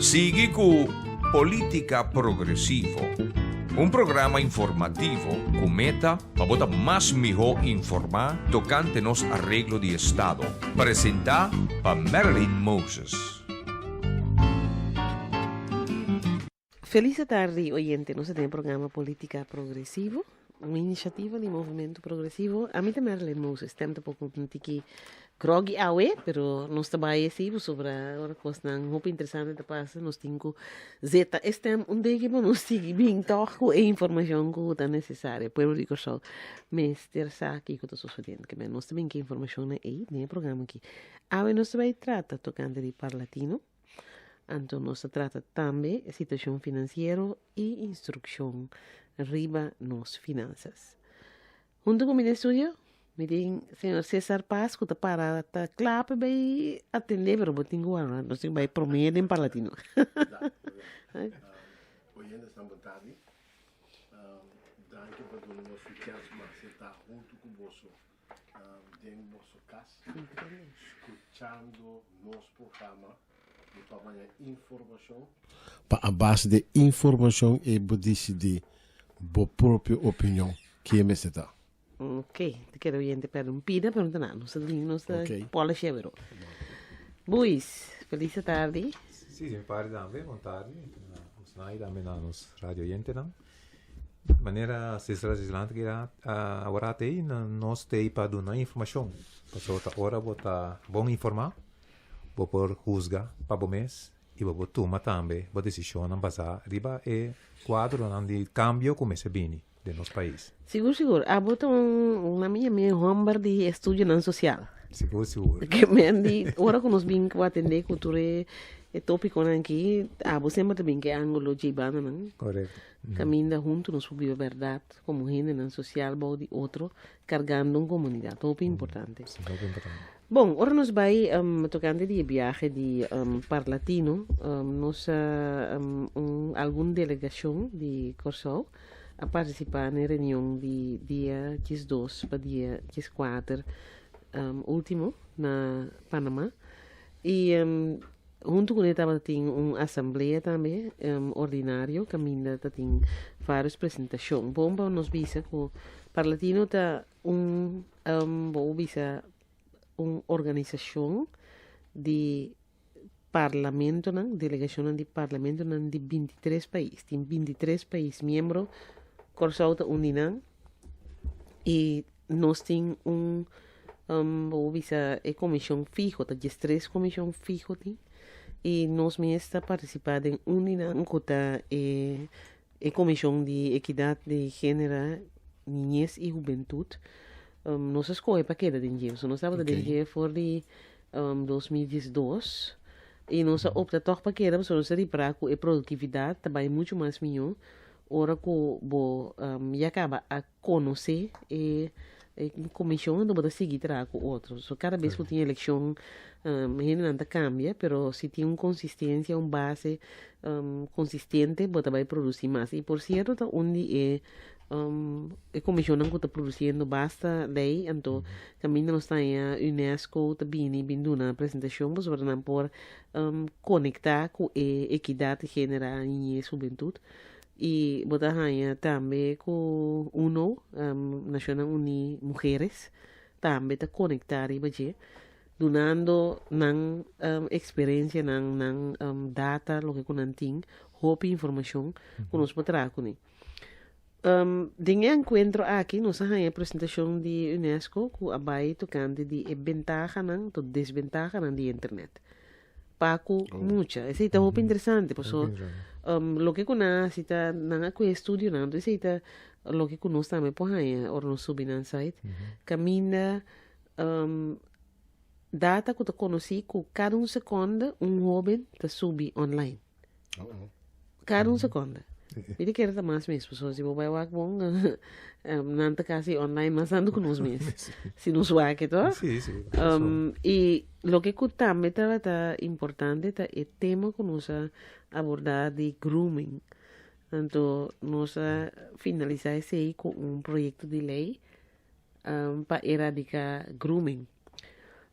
Sigue con Política Progresivo, un programa informativo con meta para botar más mejor informar tocante nos arreglo de Estado. Presenta para Marilyn Moses. Feliz tarde, oyente. Nós temos programa Política Progressivo, uma iniciativa de movimento progressivo. A mim também é Moses, temos um pouco de groggy awe, pero nós trabalhamos assim sobre a coisa não muito interessante da passa. Nós temos zeta, este um dia que nós temos bem toco e informação que é necessária. Pueblo digo só, mas terça aqui que estou sucedendo, que nós também que informação aí, nem programa aqui. Awe nós também trata tocando de parlatino. Então, nós trata também a situação financeira e instrução riba nos finanças. Junto com o meu estúdio, me tem o senhor César Paz, que está para estar claro para atender, mas eu tenho agora, nós temos que prometer em parlatino. Oyentes à vontade, danke por o nosso chance, mas está junto com você, dentro do nosso casa, escutando nosso programa. Para informação. Para a base de informação e decidir a própria opinião que é necessária. Ok, te quero oyente pergunta, pergunta nada, não sei, não sei, pode chegar. Buis, feliz tarde. Sì, mi pare também, buon tardi. Snai também nos radio oyente não. Maneira César Islândia que agora tem nós tem para dar informação. Passou a hora botar bom informar. Vou por juzgar para o mês e vou tomar também a decisão basada riba e quadro de cambio como se bem de nosso país. Seguro. A bota uma minha homem de estudo não social. Seguro. Que me andi, ora que nós bem que atender cultura e tópico aqui, você sempre também que ângulo de banda, não? Correto. Caminha junto, nós subimos a verdade, como gente não social, de outro, carregando uma comunidade, top importante. Sim, top importante. Bom, ora nós vai tocando de viagem de Parlatino, nós alguma delegação de Corsol a participar na reunião de dia 12 para dia 14 último na Panamá e junto com ele tem uma assembleia também ordinário que ainda tem várias apresentações. Bom, para nós visa que o Parlatino está visa uma organização de parlamento, delegação de parlamento de 23 países. Tem 23 países membros, Corsol está unindo e nós temos a comissão fixa, tem 3 comissões fixas e nós mesmos está participando em união com a comissão de equidade de gênero, niñez e juventude. Nós escolhemos para que dinheiro. Nós estávamos de dinheiro for de 2012 e nós optamos toch para que nós reparar que a produtividade também muito mais melhor. Ora que já acaba a conhecer a comissão não pode seguir com outros. So, cada vez que tem eleição, a gente não cambia, mas se tem uma consistência, uma base consistente, pode também produzir mais. E por certo, onde a comissão não está produzindo basta lei, então também não está a UNESCO também vindo na apresentação, mas para não por conectar com a equidade de gênero e juventude. E botar também com UNO, Nacional Uni Mulheres, também está conectar e baje, donando nan experiência, nan data, lo que não tem, hope informação, que nós podemos com de encontro aqui, nós temos a apresentação de UNESCO, que abai tocando de ventaja ou desventaja de internet. Paco, muita. Isso é muito interessante, porque lo que conhece, está na que estudo, não, isso é lo que nós também podemos or nós subir no site, caminha data que eu conheci que cada segundo jovem está subir online. Cada segundo. Ele quer estar mais mesmo, se eu vai lá bom, não está quase online, mas ando com nós mesmos. Se nos vai aqui, tá? Sim. E lo que também está importante é o tema que nós abordar de grooming. Então, nós finalizar esse aí com projeto de lei para erradicar grooming.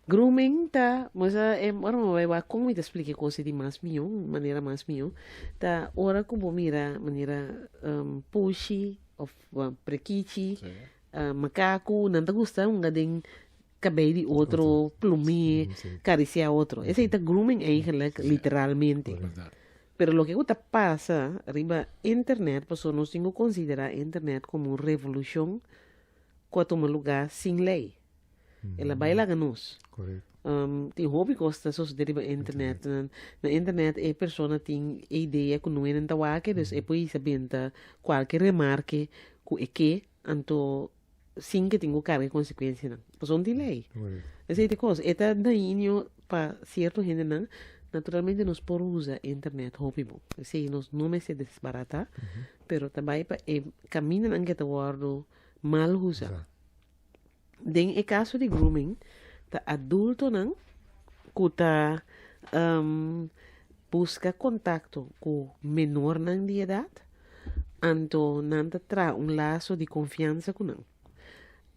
Grooming ta, mas ora mo vai como te explique coisa de mais mio, maneira mais mio. Ta ora como mira maneira pushy of prequichi, Sim. macaco, não te gusta um gading cabelo de outro, plumie, sim. cariciar outro. Esse aí tá grooming eigenlijk, literalmente. Verdade. Pero lo que está pasa arriba internet, pues nós temos que considerar internet como uma revolução que toma lugar sem lei. Ela vai lá nós. Correto. Tem hobby costa só deriva internet. Na internet a pessoa tem ideia que não é nada waque, dus é por isso benta qualquer remarque que anto sem que tenha carga consequência não. Pues não tem lei. Correto. Essa é a coisa. Eta daí para certo gente não. Naturalmente nós por usar internet hobby bom. Assim nós não me se desbarata, pero também para caminho não que te guardo mal usa. Exato. Den caso de grooming, ta adulto não, que ta busca contato com menor não de idade, anto não te tra laço de confiança com não.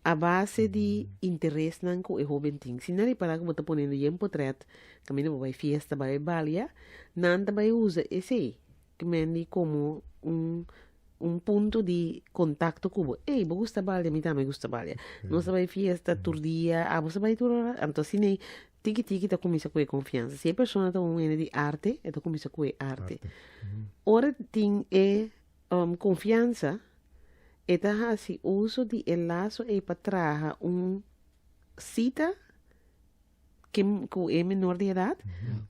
A base de interesse não com o jovem tem. Se não é para que você ponendo em portret, caminho vai fiesta, vai balia, não te vai usar esse, que me como ponto de contacto com você. Ei, você gusta balia, me também gusta balia. Não se vai fiesta, tur dia, você vai tur, então se nem tiki tá começa com a confiança. Se a pessoa tá de arte, ela começa com a arte. Ora tem confiança. Eta hasi uso de laço e para trazer cita que é menor de idade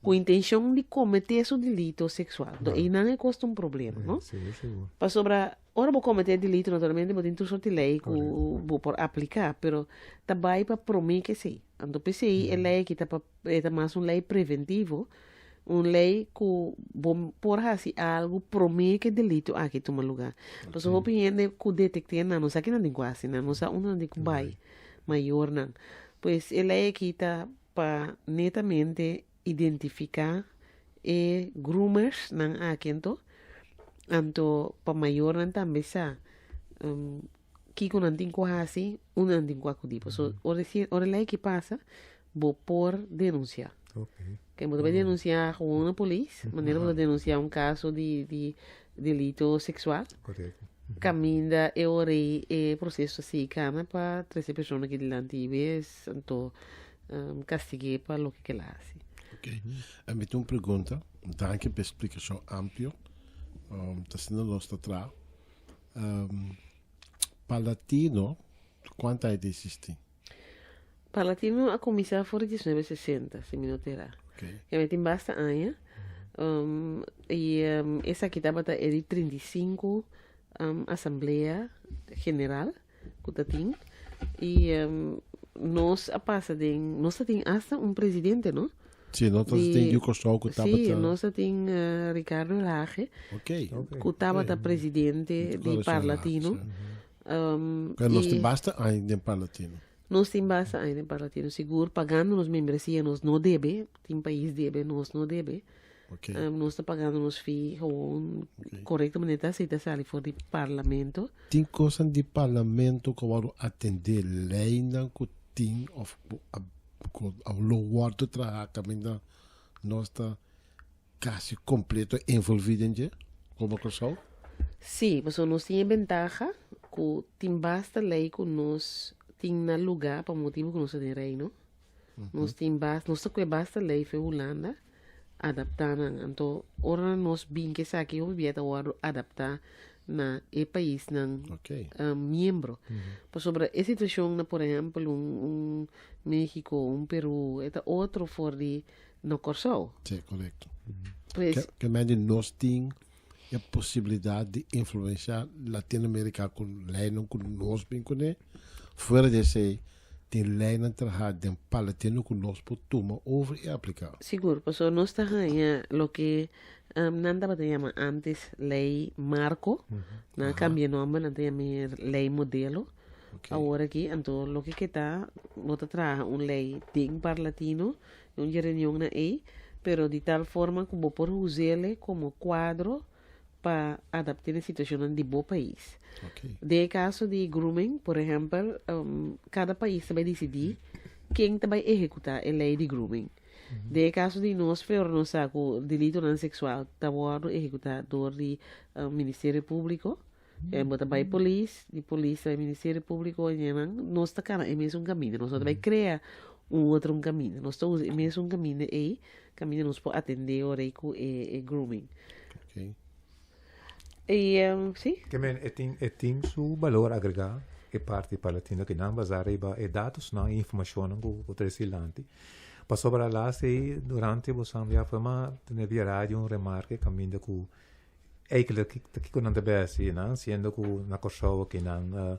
com intenção de cometer o delito sexual. Então, e não é custa um problema, não? Sim, seguro. Para sobra, ora vou cometer delito naturalmente, vou ter sorte lei que vou por aplicar, pero também para prometer que sim. Então, pensei é lei que tá mais uma lei preventivo, uma lei que bom por assim algo promete que delito aqui toma lugar. Então, eu opinião que detectar não sei que não tem quase, não sei onde não tem que vai maior não. Pois a lei que está para netamente identificar groomers não aqui então, para maior não também sa que não tem quase, não tem quase tipo. So, ora lei que passa, vou por denunciar. Ok. Que você vai denunciar com a polícia, maneira de denunciar um caso de delito sexual. Correto. Caminha e ora processo assim, cama para 13 pessoas que delante vez, então castigue para o que ela faz. Ok. Me tem uma pergunta. Danke pela explicação ampla. Está sendo nosso atrás. Palatino, quanto é de existir? Palatino a começar foi em 1960, se me notará. Okay. Que tem bastante anos. E essa aqui estava de 35 Assembleia General, que tem. E nós a passa de nós tem hasta um presidente, não? Sim, nós temos o costado que estava. Sim, nós tem Ricardo Lage, Ok. que estava presidente de Parlatino. Nós temos bastante ainda em Palatino. Nós temos bastante ainda em Parlatino, seguro, pagando nos membresia, nós não deve, tem país deve, nós não deve. Ok. Nós está pagando nos FII corretamente aceita se ali for de parlamento. Tem coisa de parlamento que vão atender lei não que tem ao lugar do trabalho caminho nós está quase completo envolvido em dia como que só. Sim, mas nós temos ventaja que tem basta lei que nós tem lugar para motivo que nós temos reino. Nós temos basta lei para Holanda adaptar então ora nós bem que aqui eu vieta adaptar na país nan membro. Por sobre a situação na por exemplo México, Peru, é outro for de no Corsol. Sim, correto. Pois que nós temos a possibilidade de influenciar Latinoamérica com lei não com nós bem com ele. Fora desse tem lei na trabalhar de palatino que nós podemos over e aplicar. seguro, pues nós está ganha lo que nanda ba chama antes lei marco, na cambia nome na chama lei modelo. Okay. Agora aqui, então lo que está bota traga lei ting parlatino, reunião na pero de tal forma que vou por usá-lo como quadro para adaptar a situação de bom país. Okay. De caso de grooming, por exemplo, cada país vai decidir quem vai executar a lei de grooming. De caso de nós, não saco delito não sexual, tá o executador do Ministério Público, bota vai polícia, de polícia, Ministério Público, nós tá cara, é mesmo um caminho, nós vai criar outro caminho, nós estamos é mesmo um caminho aí, caminho nós pode atender o rei com grooming. Ok. E, sim? Que men, tem seu valor agregado, que parte palatina que não basar e dados, não informação com o tresilante. Passou para lá, se durante o Sambia foi uma rádio remarque caminho com aquilo que não deve assim, não, sendo que na corsoa que não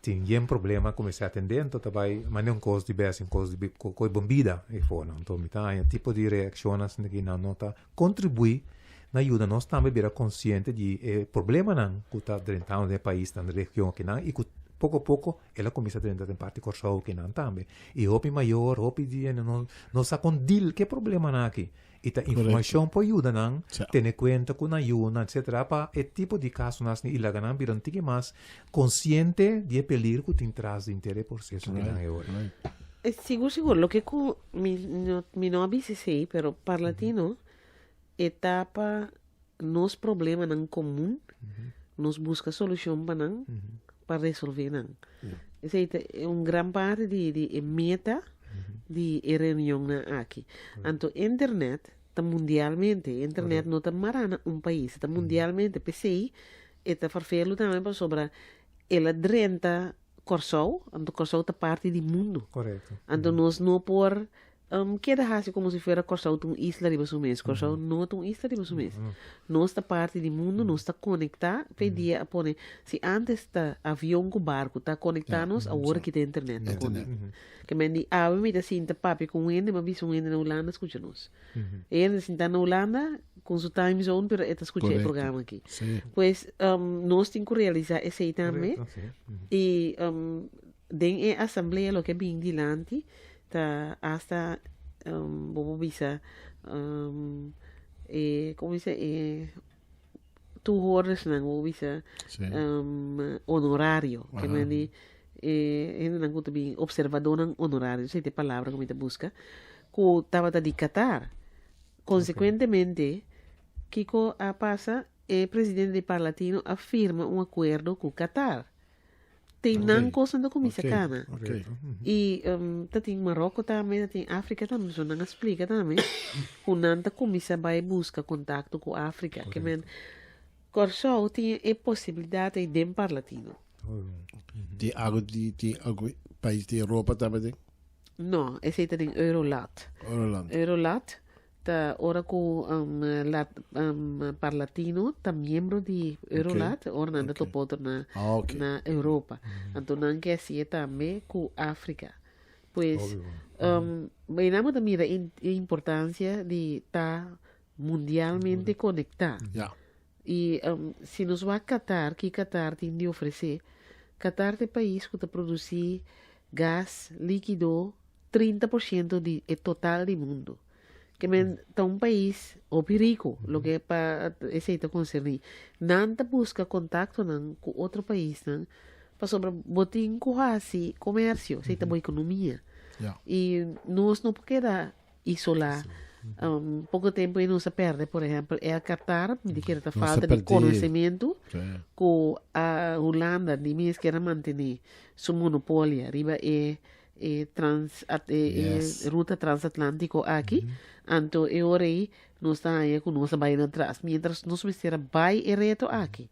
tinha problema comecei a atender, então também mas não coisa de bem, coisa de coi bombida e fora, então então tipo de reações que não nota contribui na ajuda nós também virar consciente de problema não que está dentro do país, na região que não e que pouco a pouco ela começa a entrar em parte corsoa que não também e hopi maior hopi dia não sa com deal que problema não aqui e a informação pode ajudar não ter conta com ajuda etc para esse tipo de caso nós não ilaga não viram tique mais consciente de peligro que tem traz de interesse processo que não é hora seguro lo que mi não sei pero parlatino etapa nos problema não comum nos busca solução para não para resolver não. Essa é uma grande parte de meta de reunião aqui. Então, internet está mundialmente, internet não está marana um país, está mundialmente, PCI, está farfelo também para sobre ela 30 Corsou, então Corsou está parte do mundo. Correto. Então, nós não por queda assim como se fosse Corsou de uma isla de Basumês. Corsou não é uma isla de Basumês. Nós está parte do mundo, nós está conectado. Pedia a pôr, se antes está avião com barco, está conectados a hora que tem internet. Que me diz, me dá assim, papi com ele, mas visto ele na Holanda, escuta-nos. Ele assim, está na Holanda, com seu time zone, pero está escutando o programa aqui. Pois, nós temos que realizar esse aí também. E, dentro da assembleia, o que é bem dilante, tá hasta bobo bisa como dice tu horas nang bobo bisa honorário que me di ainda não tô bem observador nang honorário sei te palavra como te busca que tava de Qatar consequentemente Kiko a passa presidente de Parlatino afirma um acordo com Qatar tem não coisa da comissão cana e tem Marrocos também tem África também só não explica também o nanta comissão vai buscar contato com a África que men Corsou tem a possibilidade de Parlatino tem algo país da Europa também não esse tem Eurolat ta ora com Parlatino ta membro de Eurolat ora nanda topoto na Europa então não quer ser também com África pois bem namo também a importância de estar mundialmente conectado e se nos vai Qatar que Qatar tem de oferecer Qatar é país que produz gás líquido 30% de total do mundo que está um país rico, lo que para esse está concernir, não busca contato com outro país, não, para sobre botin com assim comércio, se boa economia, e nós não podemos isolar. Pouco tempo e não se perde, por exemplo, é a Qatar, de que está falta de conhecimento, com a Holanda, de mês que era manter seu monopólio, arriba ruta transatlântico aqui, então eu orei nós está aí com nossa baía atrás, mientras nós precisamos vai e reto aqui,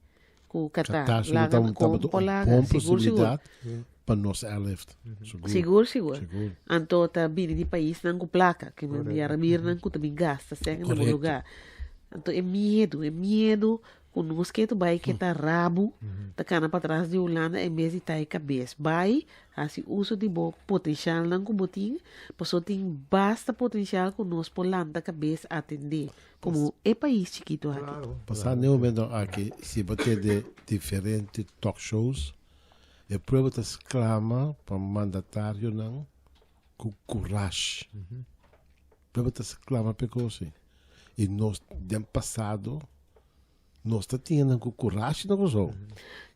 com Qatar, lá com Polaga, seguro. Para nós lift. Seguro. Então está vindo de país não com placa, que me enviaram não com também gasta, segue no lugar. Então é medo nós que tu vai que tá rabo tá cana para trás de Holanda em vez de tá cabeça vai assim uso de bom potencial não com botim pessoa tem basta potencial com nós por lá da cabeça atender como é país chiquito aqui passar no momento aqui se você de diferentes talk shows é prova de exclama para mandatário não com coragem prova de exclama porque e nós do passado nós tendo coragem não gozou.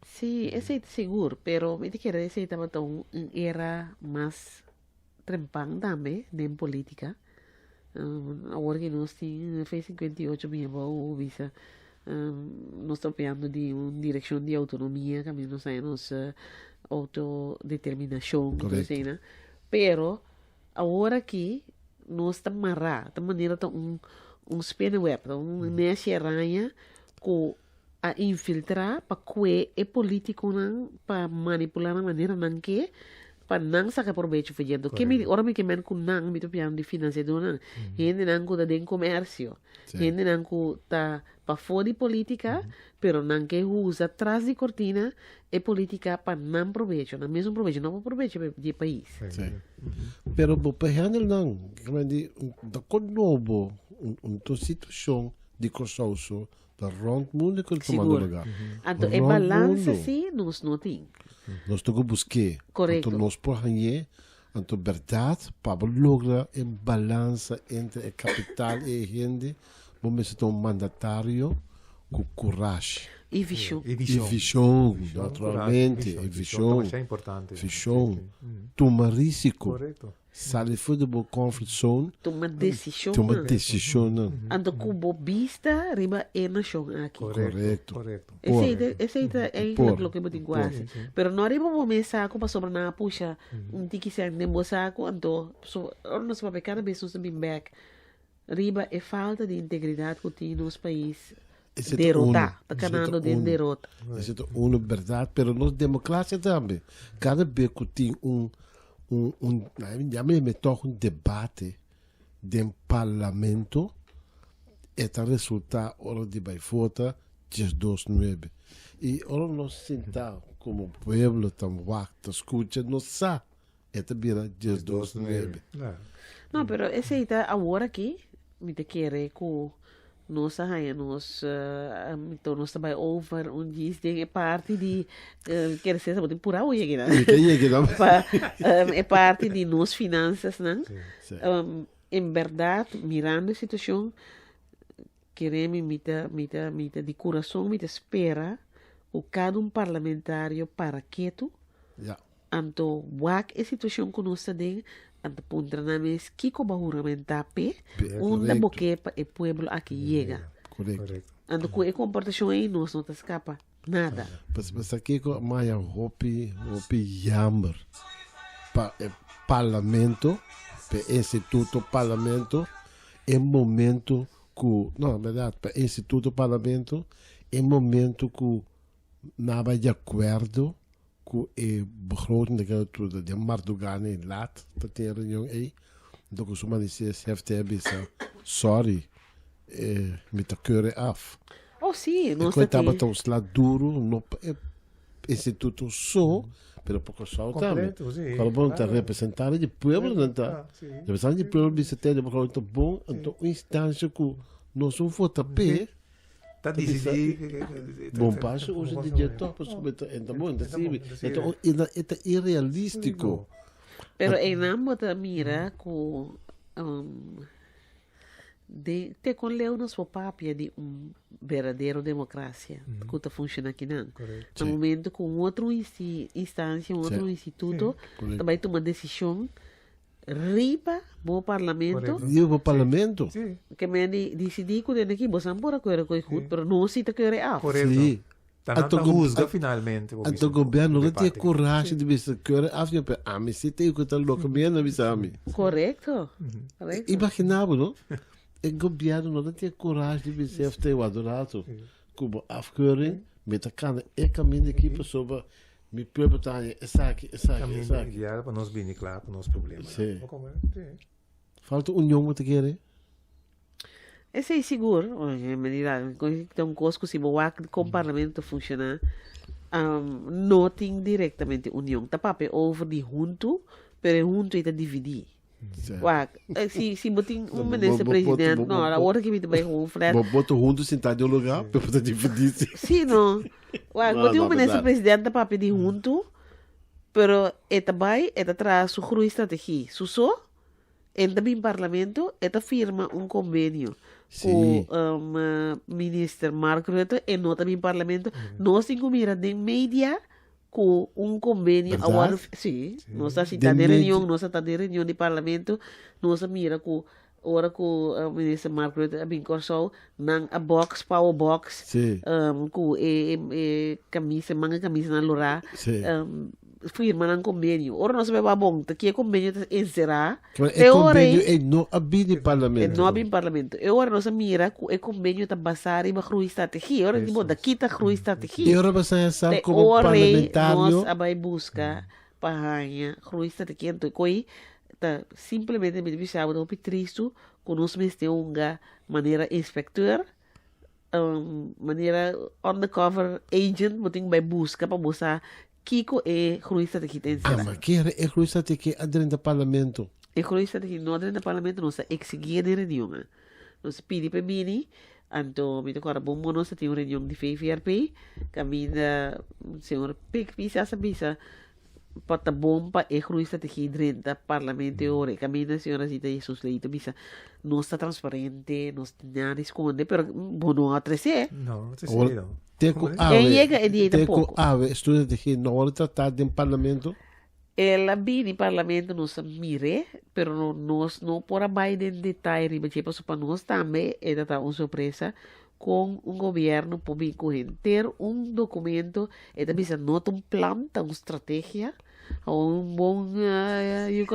Sim, esse é seguro, pero me dizer esse estava tão era mais trempang também, nem política. Agora que nós temos, fez 58 mil boas, visa. Nós estamos falando de uma direção de autonomia, que nós temos autodeterminação, assim, né? Pero, agora que nós estamos amarrados, de maneira spin web, nessa aranha, que a infiltrar para que é político para manipular de maneira que para não sacar proveito fazendo. Que me ora me que men com não me tô piano de financiador não. Gente não que tá de comércio. Gente não que tá para fora de política, pero não que usa atrás de cortina é política para não proveito, não mesmo proveito, não para proveito de país. Sim. Pero por handle não, como de da novo uma situação de consórcio da rond mundo que comando lugar. Então é balança sim nós não tem. Nós temos que buscar. Correto. Então nós por ganhar, então verdade para lograr um balança entre o capital e a gente, vamos ter mandatário com coragem. E visão. E visão, naturalmente. E visão. É importante. Visão. Toma risco. Correto. Sabe fora da comfort zone. Toma decisão. Toma decisão. Então com bobista riba é nação aqui. Correto. Esse é aquilo que eu tenho quase. Pero não riba bom saco para sobrar na puxa tiki ser nem bom saco então não se vai cada vez nos bem back. Riba é falta de integridade que tem nos países. Derrotar, está canando de derrota. Isso é uma verdade, pero nós democracia também. Cada vez que tem me toca um debate de parlamento, é o resultado hora de baifota de 2009. E hora nós sentamos como povo, estamos wakta, escuta, nós sabemos, é também de 2009. Não, pero esse aí está agora aqui, me te querer com nós então nós também over diz de parte de quer ser sabe por aí aqui é parte de nós finanças não em verdade mirando a situação queremos mita de coração mita espera o cada parlamentário para quieto então wak a situação que nós temos ante puntra na mes kiko bahuramentar onde boque é pueblo aqui chega. Correto. Ando com a comportação aí nós não te escapa nada. Mas aqui com Maia hopi jammer para parlamento, para instituto parlamento, é momento que não, verdade, para instituto parlamento é momento que nada de acordo com a begroting daquela tudo de Mardugane laat dat ter reunião aí então que suma disse CFTB sorry met de keuren af. Oh sim, nós estava tão lá duro no instituto só pero pouco só também. Quando bom tá representar de povo não tá. Representar de povo bisa ter de begroting bom então instância que nós não vota p Tá decidido. Bom passo hoje de dia top sobre então bom então é irrealístico. Pero em namo da mira com de ter com leu nos papia de verdadeiro democracia que está funcionando aqui não. No momento com outro instância, outro instituto, também toma decisão riba bo parlamento e o parlamento que me decidi que aqui bosan por acordo com o pero não se te quer af sim tanto juzga finalmente o governo não tem coragem de ver que af eu a me se tem que tal louco mesmo avisar-me correto imaginava não o governo não tem coragem de ver se tem o adorado como afkeuring met a cana é caminho aqui para sobre me perguntar essa aqui guiar para nós bem claro para nós problemas sim falta união muito querer esse é seguro em medida que um cosco se boa com o parlamento funcionar não tem diretamente união tá papel over de junto pero junto está dividir se botem ministro presidente não a hora que me vai com flat botou junto sentado em um lugar para poder dividir sim não botem ministro presidente da papel de junto pero também traz sua estratégia só entra bem parlamento firma convênio com ministro Mark Rutte e não também parlamento nós temos que mirar de mídia com um convênio Verdade? agora sim nós está de reunião nós está de reunião de parlamento nós mira com ora com a ministra Margaret Abincorsol nang a box power box Sim. com camisa manga camisa na lora Sim. firma nang convênio ora nós vai bom que é convênio encerrar É convênio e não abide parlamento. não abre parlamento eu ora nós mira com é convênio tá basar e grui estratégia ora tipo daqui tá grui estratégia E agora você sabe de como ore parlamentário. nós vai buscar pahanha grui estratégia então coi tá simplesmente me deixava do pitristo com nós mesmo uma maneira inspector maneira undercover agent boting vai buscar para buscar Kiko é cruista de tem Ah, mas que é cruista de que adentro do parlamento. é cruista de não dentro do parlamento nós exigir de reunião nós pedi para mim então me tocou bom nós tem uma reunião de FVRP caminha senhor pic pisa sabisa pata bomba é cruista de que dentro do parlamento ore caminha senhora Zita Jesus leito bisa não está transparente não está esconde pero bom não atrese No, te Ahora, sei, no. Teco Como Quem chega é direita Teco pouco. ave, estuda de que não hora tratar de parlamento. ela vem no parlamento nos mire, pero nós não por Biden detalhe riba tipo para nós também é tá uma surpresa com um governo público ter um documento é também se nota um plano, uma estratégia ou bom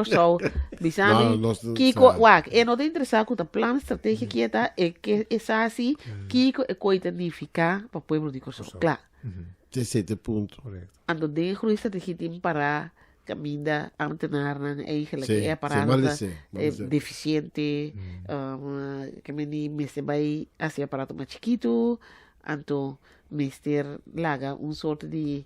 só bisani Kiko wak é não tem interessado com o plano estratégia que é que é assim Kiko é coisa unificar para o povo de Kosovo claro Terceiro ponto. Correcto. ando de groeiste de gitin para caminda ambtenaren eigenlijk Sim, apparaten sim, deficiente que me meste bij esse apparato mais chiquito anto mister laga soort de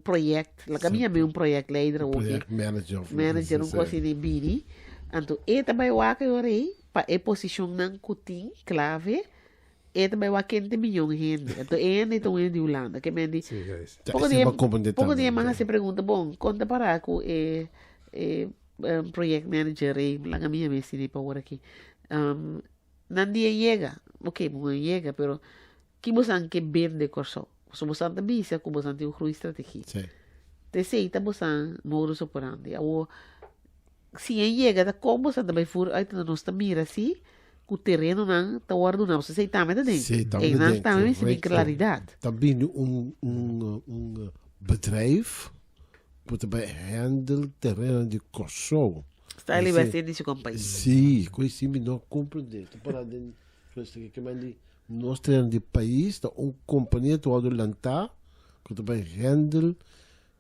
proyecto la minha me proyecto leider ook Project manager. manager coisa de bini anto também waka ore pa position nan kuting clave também wa kente milhão de gente então então de Holanda que me diz Sí, guys. pouco dia mais se pergunta bom conta para com project manager lá minha me se para agora aqui nan dia chega ok bom chega pero que você que vende corso so você também bisa como você tem uma estratégia te sei tá você modus operandi ou se chega da como você também for aí nós mira assim o terreno não está ordenado você sei também dentro e não está também sem claridade também bedrijf moet bij handel terreno de Kosovo. Está ali vai ser desse companhia. Sim, coisa assim não compreender. Para dentro, que mandi nós temos de país, da companhia do lado lantar, que também handle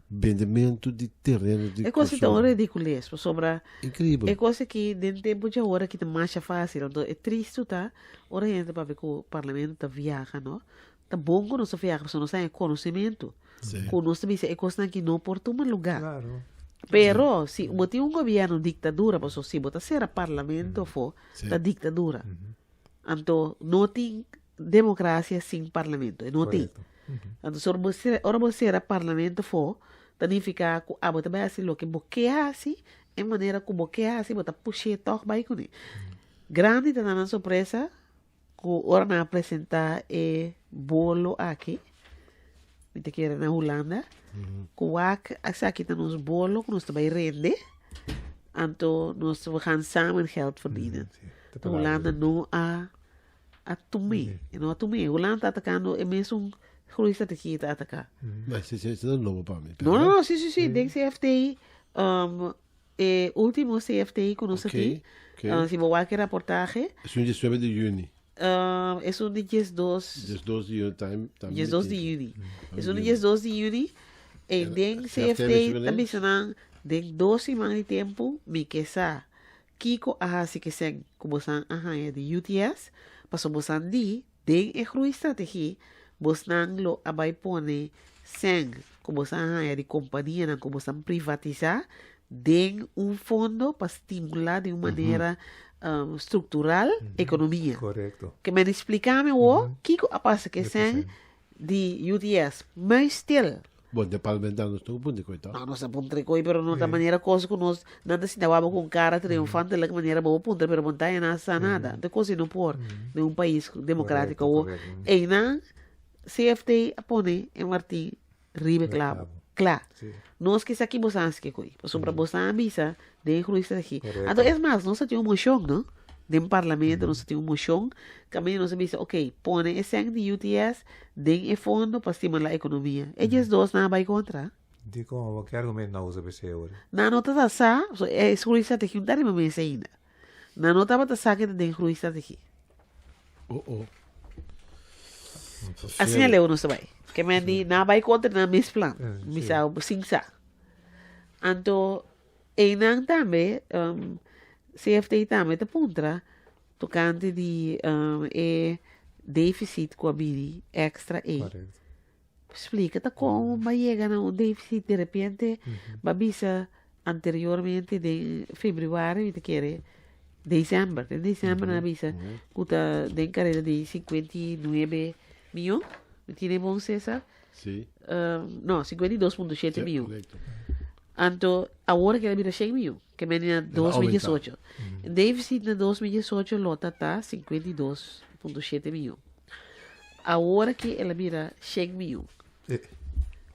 vendimento de terreno de É coisa tão ridícula sobre incrível. É coisa que dentro tempo de hora que tá mais fácil, então é triste tá. Ora gente para ver que o parlamento tá viaja, não? Tá bom quando você viaja, você não tem conhecimento. Quando você diz é coisa que não por um lugar. Claro. Pero se botar governo ditadura, você se botar ser parlamento for da ditadura. Então não tem democracia sem parlamento, não tem. Então se você era parlamento for significa que a botar assim lo que boqueia assim, em maneira que boqueia assim, botar puxar toque vai com ele. Grande tá na surpresa que ora na apresentar bolo aqui. Te quer na Holanda. Kuwak, aqui tá nos bolo, que nós também rende. Então nós vamos samen geld verdienen. De Holanda não a tumi. Não a tumi. Holanda tá atacando é mesmo groei strategie te atacar. Mas se não novo para mim. Não, sim. Denk CFTI, último CFTI conosco aqui. Se vou aqui reportagem. É um 19 de junho. É um dia 12 de junho, time. Dia 12 de junho. É um dia 12 de junho. E denk CFTI também senang denk 12 semanas de tempo me quesa. Kiko ahasi que sen kubosan é de UTS, paso bosan di denk e groei strategie. Bosnang lo abay pone sen kubosan é de companhia na kubosan privatizar den fundo para estimular de uma maneira estrutural economia. Correcto. Que me explicame Kiko apasa que sen de UTS, mas still Bom, de parlamentar não estou de coitado. Não se puntre coi, pero não da maneira coisa que nós nada se dava com cara triunfante da maneira boa puntre, pero montanha não sa nada. De coisa não por de um país democrático ou e na CFT pone em Martim ribe claro. Sim. Nós que aqui bosamos que coi. Sobre bosan bisa de incluir aqui. Correto. Então, é mais, nós temos uma moção, não? De parlamento, nós temos uma moção. Também nós bisa, ok, põe esse de UTS, den e fundo para estimular a economia. Eles dois não vai contra. Dico, que argumento não usa PC agora? Na nota da sa, é excluir aqui, não dá nenhuma mesa ainda. Na nota da sa que tem incluir aqui. Assim é leu, não sabe? Que me di, não vai contra na mesmo plano. Misa, sim, sa. Então, ainda também, CFT também te puntra, tocante de déficit com a BID extra E. Correto. Explica tá como vai chegar a um déficit de repente, babisa anteriormente de fevereiro, te quer dezembro, em dezembro na bisa, cuta de carreira de 59 milhões, me tiene bom César? Sim. Não, 52,7 milhões. Correcto. Então, agora que ele vira 100 milhões, que vem em 2018. Déficit na 2018 lota tá 52,7 milhões. Agora que ele vira 100 milhões.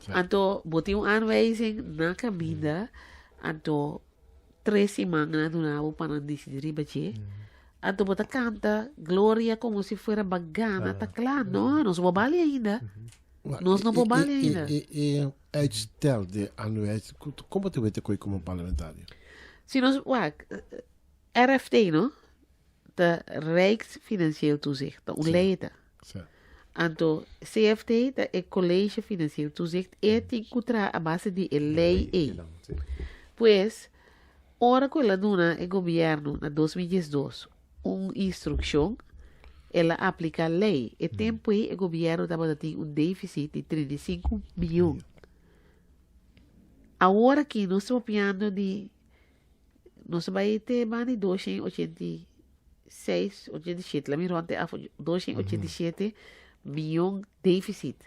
Então, botei aanwijzing na caminda. Então, 3 semanas do nabo para decidir bache. Então, bota canta glória como se fosse bagana, tá claro, não, nós vamos bali ainda. Nós não vamos bali ainda. E uitstel de anuais, como te weet ik como parlamentário? Se nós, RFT, não? De Rijksfinancieel Toezicht, de onleiden. Certo. Então, CFT, de College Financiero Toezicht, é tem que a base de lei E. Pois, ora que ela dona o governo na 2012 uma instrução, ela aplica a lei. E tempo aí o governo estava tendo um déficit de 35 milhões. Agora que nós estamos falando de nós vai ter mais de 286, 87, lá me ronte 287 milhões déficit.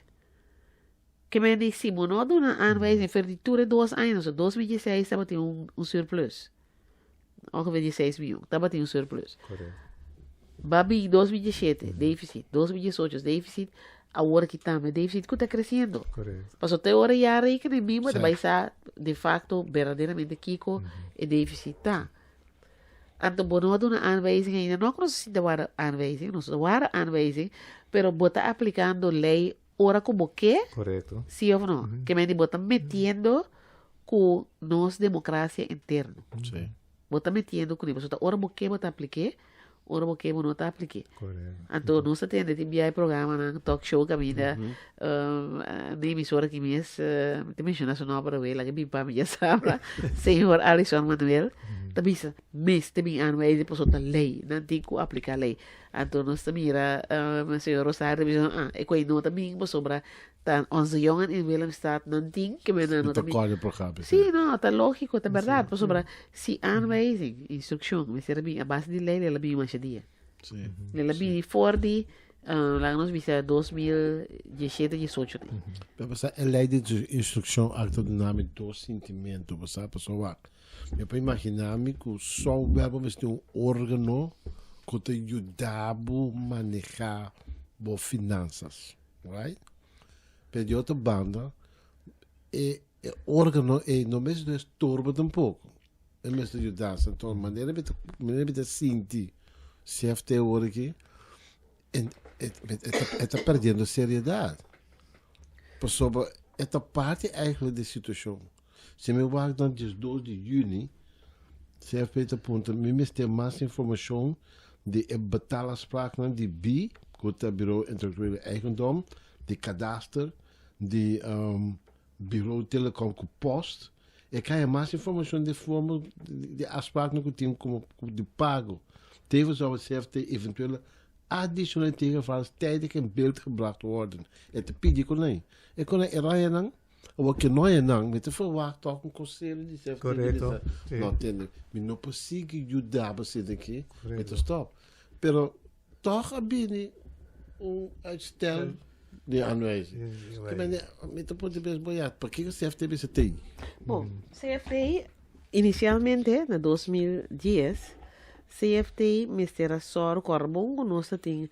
Que me disse, não dá uma aanwijzing voor die toeren 2 anos, 2016 estava tendo um surplus. Ongeveer 16 milhões, estava tendo um surplus. Correto. Babi 2017, déficit, 2018, déficit, agora que também déficit que está crescendo. Correto. Passou até hora e a que nem mesmo Certo. vai estar, de facto, verdadeiramente Kiko, e déficit tá. Então, bom, não dá uma aanwijzing ainda, não conheço se uma aanwijzing, não sei uma aanwijzing, pero bota aplicando lei ora como que, Correto. sim ou não? Que me bota metendo com nossa democracia interna. Sim. Bota metendo com isso. Ora como que bota aplique, ora como que não está aplique. Correto. Então, nós temos de enviar programa na talk show que ainda na emissora que mês te menciona seu nome para ver, lá que bem para mim já sabe, senhor Alisson Manuel, também mês também aanwijzing de pessoa lei, não tem que aplicar lei. Então, nós também era senhor Rosário também e com não também sobre tan 11 jongen in Willemstad não tem que me não Muito também. corre por cá. Sim, não, tá lógico, tá verdade, por sobre se aanwijzing, instrução, mas era bem a base de lei, ela bem mais dia. Sim. Ela bem for de lá nós visa 2017, 18. Você é lei de instrução acto de nome do sentimento, você pessoa. Eu para imaginar-me que só o verbo vai ter órgão que te ajuda a manejar boas finanças, right? Pero de outra banda, o órgão não mesmo é turbo tampouco. É mesmo ajudar, então a maneira de sentir CFT hoje aqui está perdendo seriedade. Por sobre esta parte eigenlijk da situação. Se me vai dan dia 2 de junho, CFP está aponta, me tem mais informação de betalerspraak de BI, que é o Bureau Intellectuele Eigendom, de cadastro, de Bureau Telecom com Post. E krijg mais informação de forma de afspraken que tem como de pago. Tevens zou het CFT eventuele additionele tegenvallers tijdig in beeld gebracht worden. Het pidi konijn. Ik kon er rijden o que não é não, mas te falar toca um conselho de CFT. Correto. Não entende? Mas não consigo ajudar você daqui, mas stop. Pero toch abine uitstel de aanwijzing. Met de ponto bem boiado. Por que o CFT bisa tem? Bom, CFT inicialmente na 2010, CFT mistura só o carbon conosco tem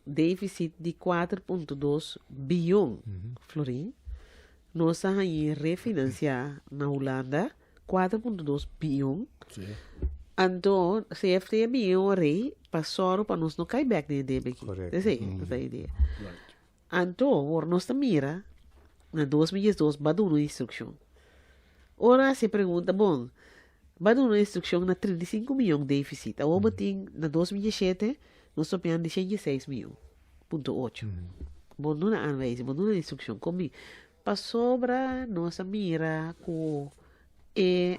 déficit de 4,2 bilhão florim. nós estamos aí refinanciar na Holanda 4,2 bilhão. Sim. Então, CFT bilhão rei passou para nós não cair back de débito aqui. Correto. Essa é a ideia. Right. Então, nós estamos mira na 2012 badu uma instrução. Ora se pergunta, bom, badu uma instrução na 35 milhões de déficit. A outra tem na 2017 nós estamos pegando de 106 milhões. Ponto 8. Bom, não é anwijzing, bom, não é instrução. Comigo. Para sobra, nossa mira com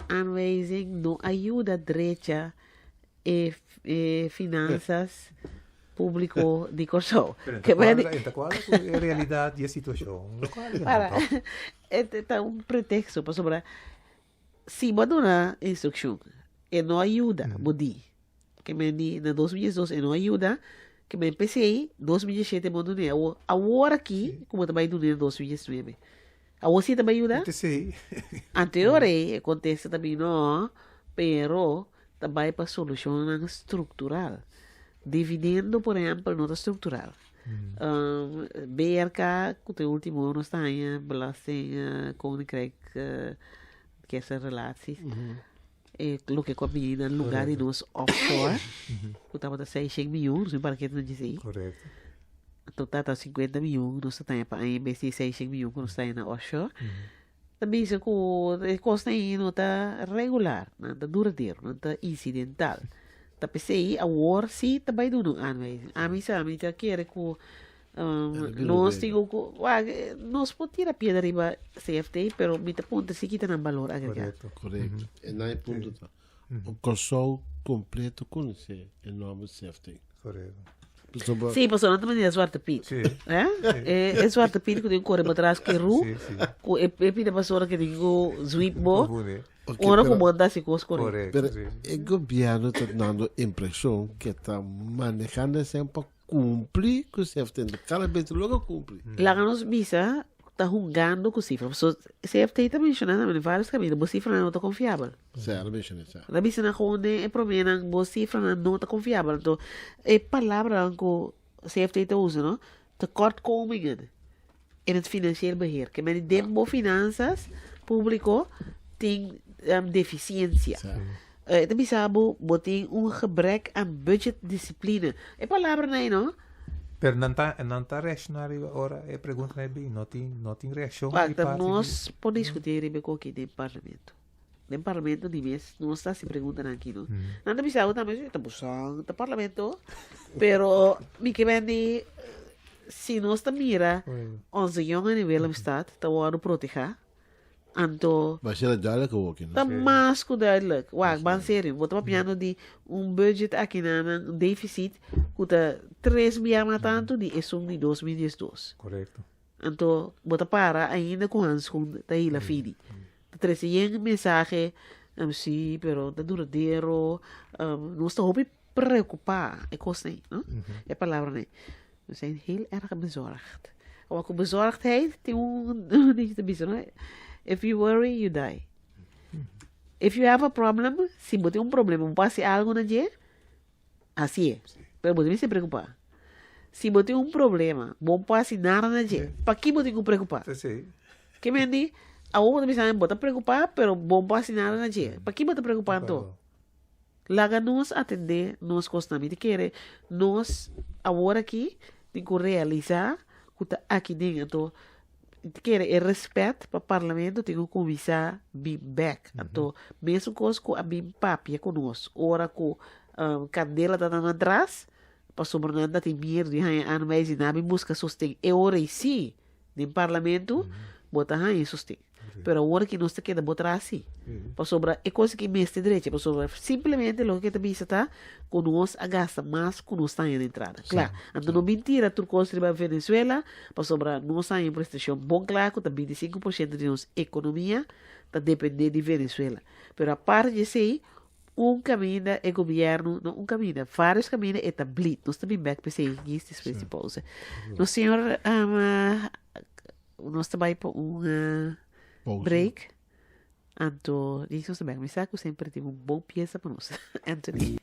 aanwijzing não ajuda direita e finanças público de corso. Que qual é a realidade e a situação local? Para, é um pretexto para sobra. Se baduna instrução e não ajuda, bodi. Que me di na 2012 e não ajuda, que me pensei 2017 bom né. Agora aqui, como também no 2019. A você também ajuda? Sim. Anterior acontece também não, pero também para solução estrutural. Dividendo, por exemplo, nota estrutural. BRK, que o último ano está em belasting koninkrijk, que essa relação. O que combina no lugar de nós offshore, que estava a 600 milhões, para que não dizer. Correto. Total está 50 milhões, nós estamos para investir 600 milhões quando está na offshore. Também se o custo aí não está regular, não está duradouro, não está incidental. Tapi sei a war si também do aanwijzing. A mim já quer que nós temos nós podemos tirar piada riba CFT, pero me te ponte se quita no valor agregado. Correto. E na ponto tá. O console completo conhece o nome CFT. Correto. Sim, pessoal, não também é Zwarte Piet. Sim. É Zwarte Piet que tem corre para trás que ru. Sim. É pida pessoa que tem o sweep bo. Okay, Ora como anda se cos corre. Correto. Pero o governo está dando a impressão que está manejando sempre cumprir com o CFT. Cada vez logo cumpre. Lá nos visa está jugando com cifras. So, CFT está mencionando em vários caminhos. Boa cifra não está confiável. Certo, mencionei certo. Na visa na onde é problema, boa cifra não está confiável. Então, é palavra que o CFT está usando, não? Tekortkomingen in het financieel beheer. Que men de finanças público tem deficiência. Também sabe, tem gebrek aan budgetdiscipline. É palavra não? Pero não está reacionário agora, é pergunta não tem reação. Nós podemos discutir aqui no parlamento. No parlamento de vez, nós está se perguntando aqui, não? Não está pensando também, estamos no parlamento, pero me que vende, se nós está mira, 11 jongen in Willem staat, te worden proteger. Anto, mas era duidelijk ook in. Dat mas duidelijk. Wag, ban sério. Vou estar piano de budget aqui na déficit que 3 milhões tanto de isso de 2012. Correto. Anto, bota para ainda com ans com da ilha fidi. 300 mensagem, sim, pero da duradouro, não está hopi preocupar, é coisa, não? É palavra, né? We zijn heel erg bezorgd. Ook bezorgdheid, tem ding te bieden, não? If you worry, you die. If you have a problem, se você tem problema, passa algo na dia, assim é. Mas você não se preocupar. Se você tem problema, bom passa nada na dia, para que você tem que preocupar? Sim. Que me diz, a outra pessoa não está preocupar, pero bom passa nada na dia. Para que você está preocupado? Então? Laga nós atender, nós constantemente querer, nós agora aqui, tem que realizar o que está aqui dentro. Quer é respeito para o parlamento, tem que começar bem back. Então, mesmo com a bem papia conosco, ora com cadela está dando atrás, para sobrenada tem medo de ano mais e nada, busca sustento. É hora e sim, no parlamento, botar aí sustento. Pero agora que nós queda botar assim, para sobrar é coisa que mestre direito, para sobrar simplesmente o que te bisa tá, conosco a gasta mais que nós está em entrada. Claro, então não mentira, tu construir Venezuela, para sobrar nós está em prestação bom claro, que 25% de nossa economia está dependendo de Venezuela. Pero a parte de isso, caminho é governo, não caminho, vários caminhos é tablet, nós também back para ser estes principais. No senhor, nós também para break. Anto, isso também, me saco sempre tive bom pieza para nós. Anthony.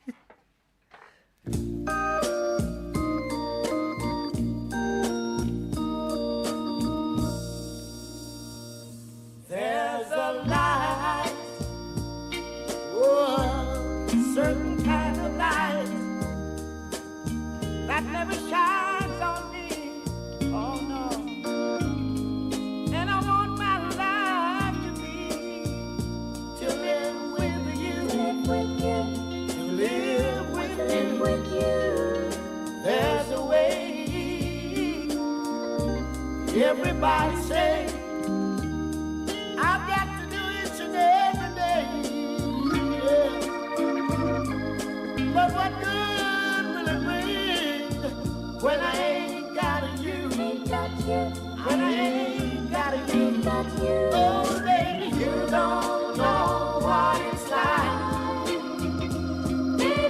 shines on me. Oh no. And I want my life to be to live with you. To live with you. There's a way. Everybody say I've got to do each and every day. Yeah. But what good will it bring when I ain't got you? When I ain't got you. Oh, baby, you don't know what it's like. You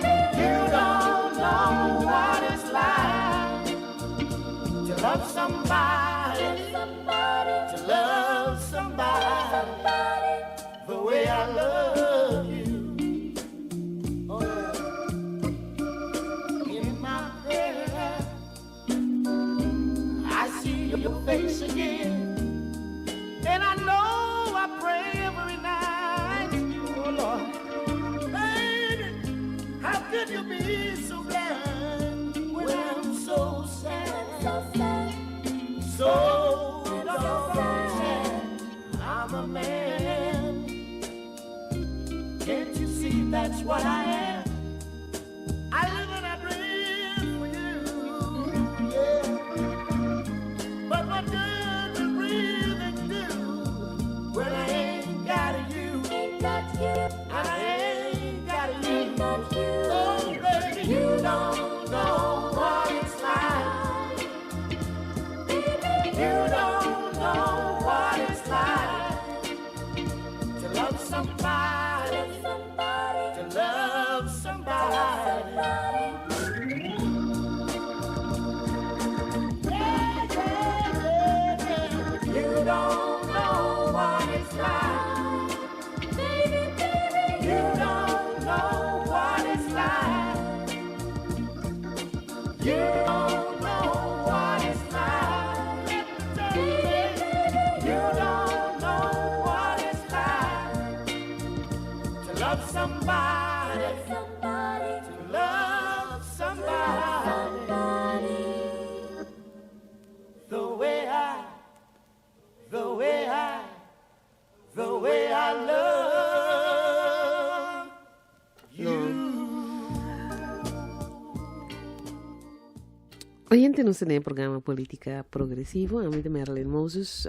don't know what it's like to love somebody, to love somebody the way I love you. Oh, yeah. In my prayer, I see your face again, and I know I pray every night. Oh Lord, baby, how could you be so blind when I'm so sad, so sad? I'm a man. Can't you see that's what I am? I live and I dream for you, yeah. But what good will breathing do when I ain't got you? I ain't got you. Oh, baby, you don't know what it's like. You don't know what it's like to love somebody, to love somebody. Yeah, yeah, yeah, yeah. You don't know what it's like. You don't know what it's like. You don't know what it's like. You don't know what it's like to love somebody, to love somebody the way I love you. Oyente nos tem programa Política Progressivo, a mim de Marilyn Moses,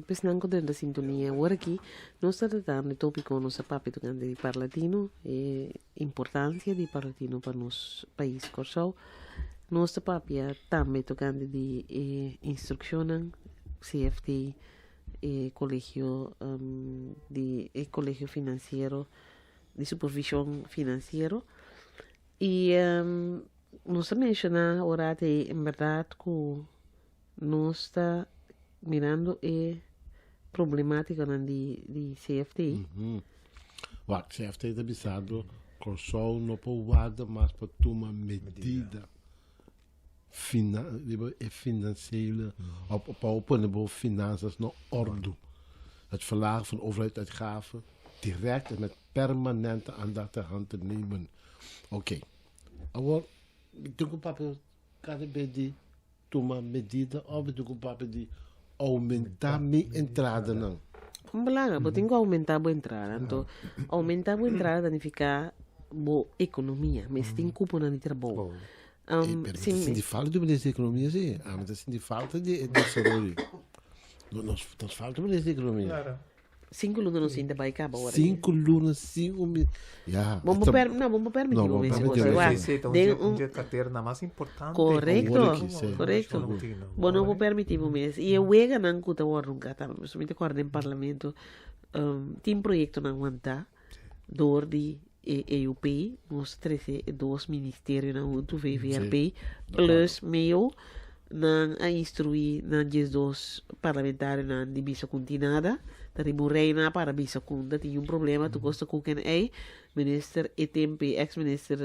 pensando dentro da sintonia, agora aqui, nós estamos tratando de tópico nosso papo de parlatino, e importância de parlatino para nosso país corso. Nosso papo também tocando de instrução, CFT, colégio colégio financeiro, de supervisão financeiro, e nós mencionamos agora em verdade que nós está mirando a problemática de CFT. O CFT é avisado que só não pode mais para tomar medida financeira ou para finanças na ordem. Het verlagen van overheidsuitgaven direct en met permanente aandacht ter hand te nemen. Oké. Agora, eu com o papel cada vez de tomar medida ou eu com o papel de aumentar minha entrada não. Belangrijk, but tengo aumentar a entrada. Então, aumentar a entrada significa boa economia, mas tem cupo na trabalho. Sim, de falta de ministro da economia, sim. Mas assim de falta de saúde. Nós falta de ministro da economia. 5 lunas não se ainda vai acabar agora. 5 lunas, 5 mil. Vamos permitir Não, isso. Um dia carteira na mais importante. Correto. Bom, não vou permitir mesmo. E eu ega não cuta o órgão cá, somente acordo em parlamento, tem projeto na aguentar, dor de EUP, nós 2 ministérios na outro VVRP, plus meu, a instruir na 2 parlamentares na de bisa continuada, dari Reina para bisa kunda tinha problema tu gosta com quem é minister ETMP ex-minister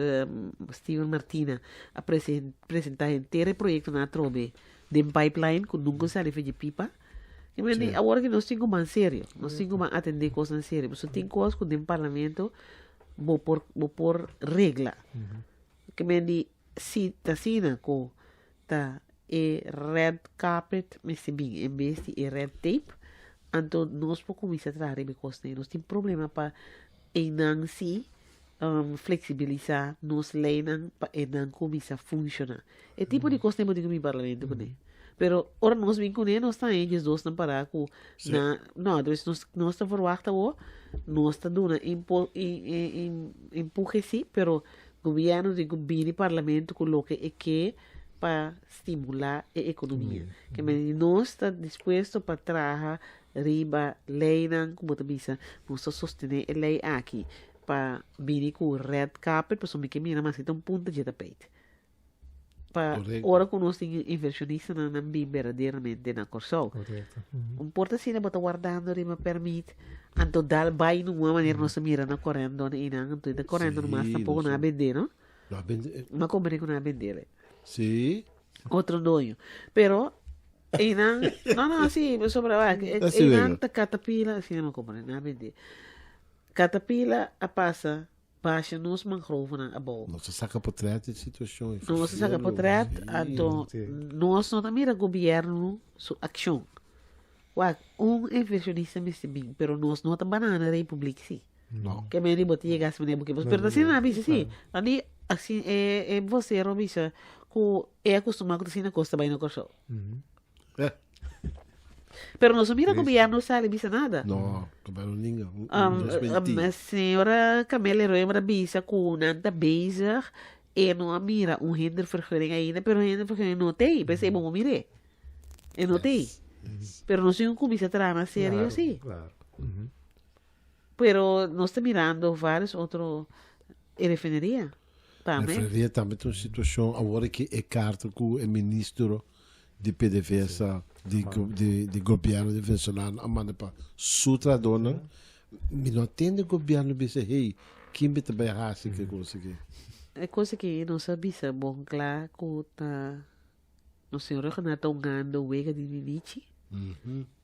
Steven Martina a apresentar inteiro projeto na trobe de pipeline com nunca se de pipa e me agora que nós temos mais sério nós temos mais atender coisas sério mas tem coisas com o parlamento vou por regla que me di si tasina com tá red carpet, mas se bem, em vez de red tape, então nós podemos começar a trazer because nós temos problema para não se flexibilizar nos leis para não começar a funcionar. É tipo de coisa que eu digo no parlamento, né? Pero ora nós vim com ele, nós tá eles dois não parar com não, então nós está verwachten nós está dando empurre sim, pero governo de governo e parlamento coloca é que para estimular a economia. Que nós está disposto para trabalhar riba lei como também nós está sostener a lei aqui para vir com o red carpet, para somente que mira mais então ponto de tapete. Para ora que nós temos inversionista não bem verdadeiramente na Corsol. Importa se não está guardando riba permite, então dá vai numa maneira nós mira na correndo e não então da correndo mas tampouco na vender, não? Não comprei com na vender. Sim. Outro doio. Pero não, sim, sobre a catapila, assim não comprei na vender. Catapila a passa baixa nos mangrove na abol. Nossa saca portreto de situações. Nossa saca portreto, então nós não mira governo sua ação. Inversionista me se bem, pero nós não tá banana república sim. Não. Que me ribo tinha gas me porque você perda assim na bisa sim. Ali assim é você robisa que é acostumado com assim na costa bem no corso. Pero nós mira governo sabe bisa nada. Não, governo ninguém. A senhora Camila Roemra bisa com nada bezig e não mira hindervergunning ainda, pero hindervergunning não tem, pensei bom mire. E não tem. Pero não sei como bisa trama sério sim. Claro. Pero nós está mirando vários outros refineria também. Refineria também tem uma situação agora que é carta com o ministro de PDVSA de governo de Venezuela a manda para sutra dona me não atende o governo disse hey quem me também raça que coisa que é coisa que não sabia se bom claro que tá no senhor que não tongando o wega de Nietzsche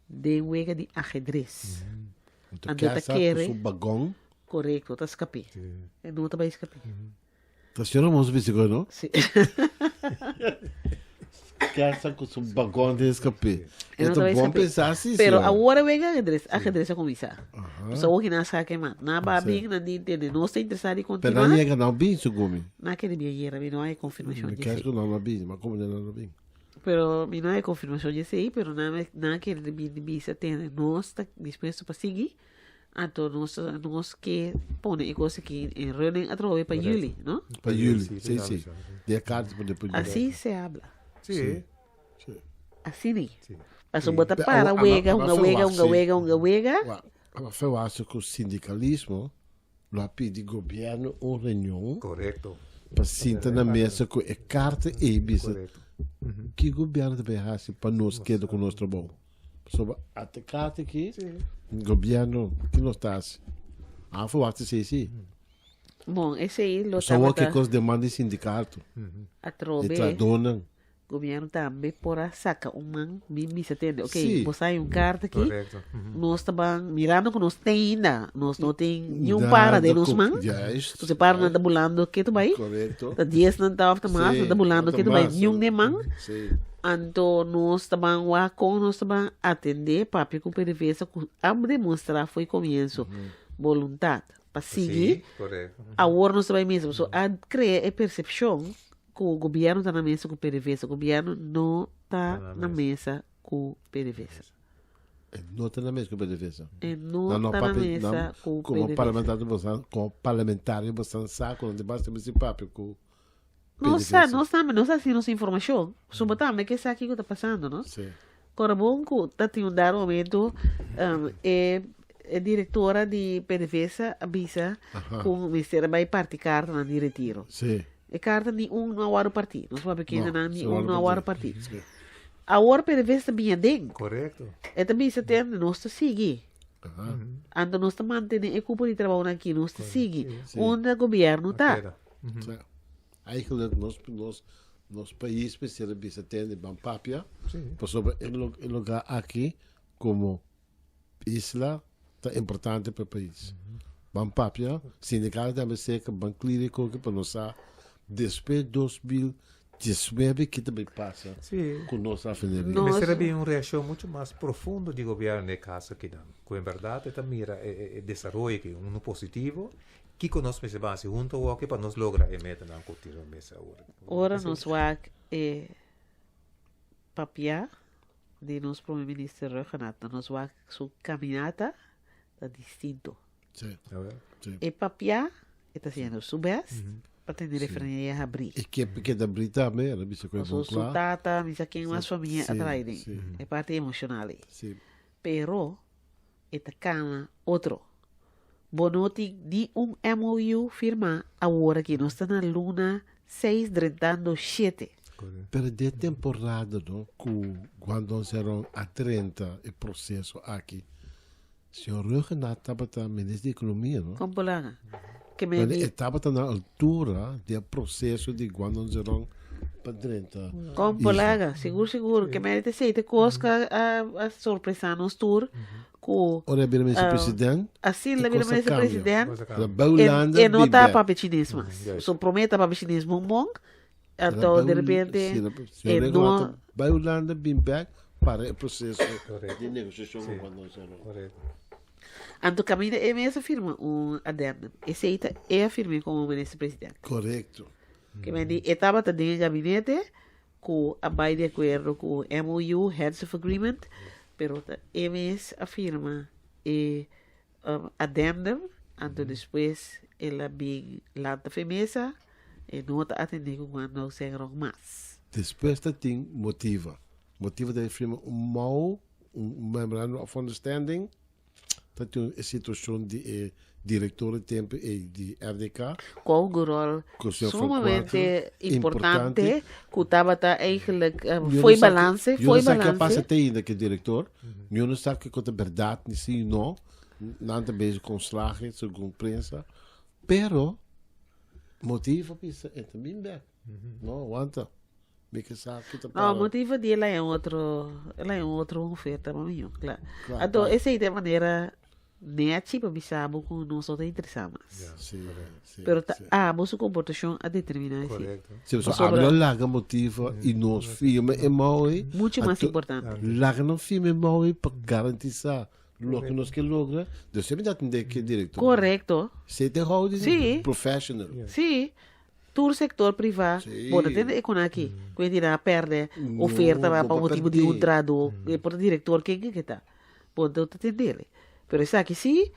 de wega de ajedrez então quer o bagão correto tá escapé é não tá vai escapé tá senhora moço bicicleta não sim casa com o bagão de escape. Então bom pensar assim. Pero agora vem ajedrez a começar. Só o que não sabe mais. Na babinha não entende. Não está interessado em continuar. Pero não é não bem sugumi. Naquele dia não há confirmação disso. Quer que não bem, mas como não bem. Pero não há confirmação disso aí, pero naquele dia tem nós está disposto para seguir. Então nós que põe coisa que em reunião através para Juli, não? Para Juli, sim. De carta para depois. Assim se habla. Sim. Assim nem. Mas o bota para wega. Eu acho que o sindicalismo lá pede governo uma reunião. Correto. Para sentar na mesa com a carta e bisa. Que governo deve fazer para nós quedar com o nosso trabalho? Sobre a carta aqui, governo que nós está. Eu acho que sim. Bom, esse aí lo só o que coisa demanda sindicato. Atrobe. E dona. Governo também pora saca mim se atende. Ok, você sai carta aqui. Nós estamos mirando que nós tem ainda. Nós não tem nenhum para de nós, man. Você para não está bulando que tu vai. Correto. Tá 10 não está after mais, não está bulando que tu vai. Nenhum de man. Então nós estamos lá com nós estamos atender papi com PDVSA a demonstrar foi começo vontade para seguir. Agora nós estamos mesmo só a criar a percepção que o governo está na mesa com o PDVSA. O governo não está na mesa com o PDVSA. Não está na mesa com o PDVSA. Não está na mesa com o PDVSA. Como parlamentário, você sabe quando debate esse papel com o PDVSA. Não sabe assim nossa informação. Só também que sabe o que está passando, não? Sim. Agora, bom, que está tendo um momento é diretora de PDVSA avisa que o ministério vai participar na retiro. Sim. E carta ni não há o partido. Não sabe que ainda não há o partido. A hora PDVSA bem dentro. Correto. É também se tem nós seguir. Ando nós mantendo a culpa de trabalho aqui, nós seguir onde o governo está. Aí que nosso país especial bisa tem Bampapia, sobre o lugar aqui como isla tá importante para o país. Bampapia, sindicato também sei que Banclírico que para nós depois de 19 que também passa Sim. com nossa família. No- Mas Nós- seria uma reação muito mais profunda de governo nesse caso aqui, que em verdade também mira desenvolve que um positivo que conosco se base junto ao que para nós lograr a meta não continuar mesa agora. Ora nos wak papia de nos primeiro-ministro Renato, nos wak su caminata tá distinto. Sim, A ver? sim. E papia está sendo su best para ter referência a abrir. E que da Brita também, ela me coisa Su bom su claro. tata, misa quem mais família Sim, atrás sim. é parte emocional. Sim. Pero esta cama outro. Bonoti de MOU firma agora que nós está na luna 6 drenando 7. Correto. Pero de temporada, não, quando nós eram a 30 o processo aqui, o senhor Renato estava ministro da Economia, não? Como polanga. Que me Ele di, estava na altura do processo de quando nós eram para 30. como polanga, seguro, que me te sei te cosca a surpresa nos tour, com Ora, ele é presidente, assim que la vira coisa mais cambia. presidente, Coisa da calma. Baulanda, e não tá Biber. para chinês mas. yes. So prometa para chinês mong, então de repente, e e não, Baulanda, Bimbek, para o processo Correto. de negociação Sim. quando nós eram. Correto. anto caminho é mesmo firma adendo. Esse aí é firme como ministro presidente. Correto. Que me di, estava tá dentro do gabinete, com a vai de acordo com o MOU, Heads of Agreement, pero MS afirma e addendum, anto depois ela bem lata femesa e não está atendendo quando se mais. Depois tem motiva. Motiva da firma mau, memorandum of understanding. Tem a situação de diretor de tempo e de RDK. Com um rol Com o senhor sumamente Franco importante, que estava eigenlijk, Eu foi não sei balance, que- eu foi não sei que balance. passa tem ainda que diretor. Eu não sei que é verdade, nem sim, não. Nada mesmo com slagen, segundo prensa. Pero, motivo para é também bem. Não, aguanta. Me que sabe que tá Não, o motivo dele é outro oferta para mim, claro. Claro, Então, claro. essa aí é a maneira net para bisabo com nós outros interessados. Sim, sim. Pero sim. você comportação a determinar isso. Correto. Se você sobre- abre larga motivo e nós firma é mau, Muito mais importante. larga não firma é mau para garantizar o que nós que logra. Deus sempre dá entender que é diretor. Correto. Você tem holding Sim. professional. Sim. Todo sector privado. Sim. Pode ter aqui. Quando irá perder oferta não para o pode motivo de perder. entrado. E por diretor, quem que está? Pode atender. Pero isso aqui sim.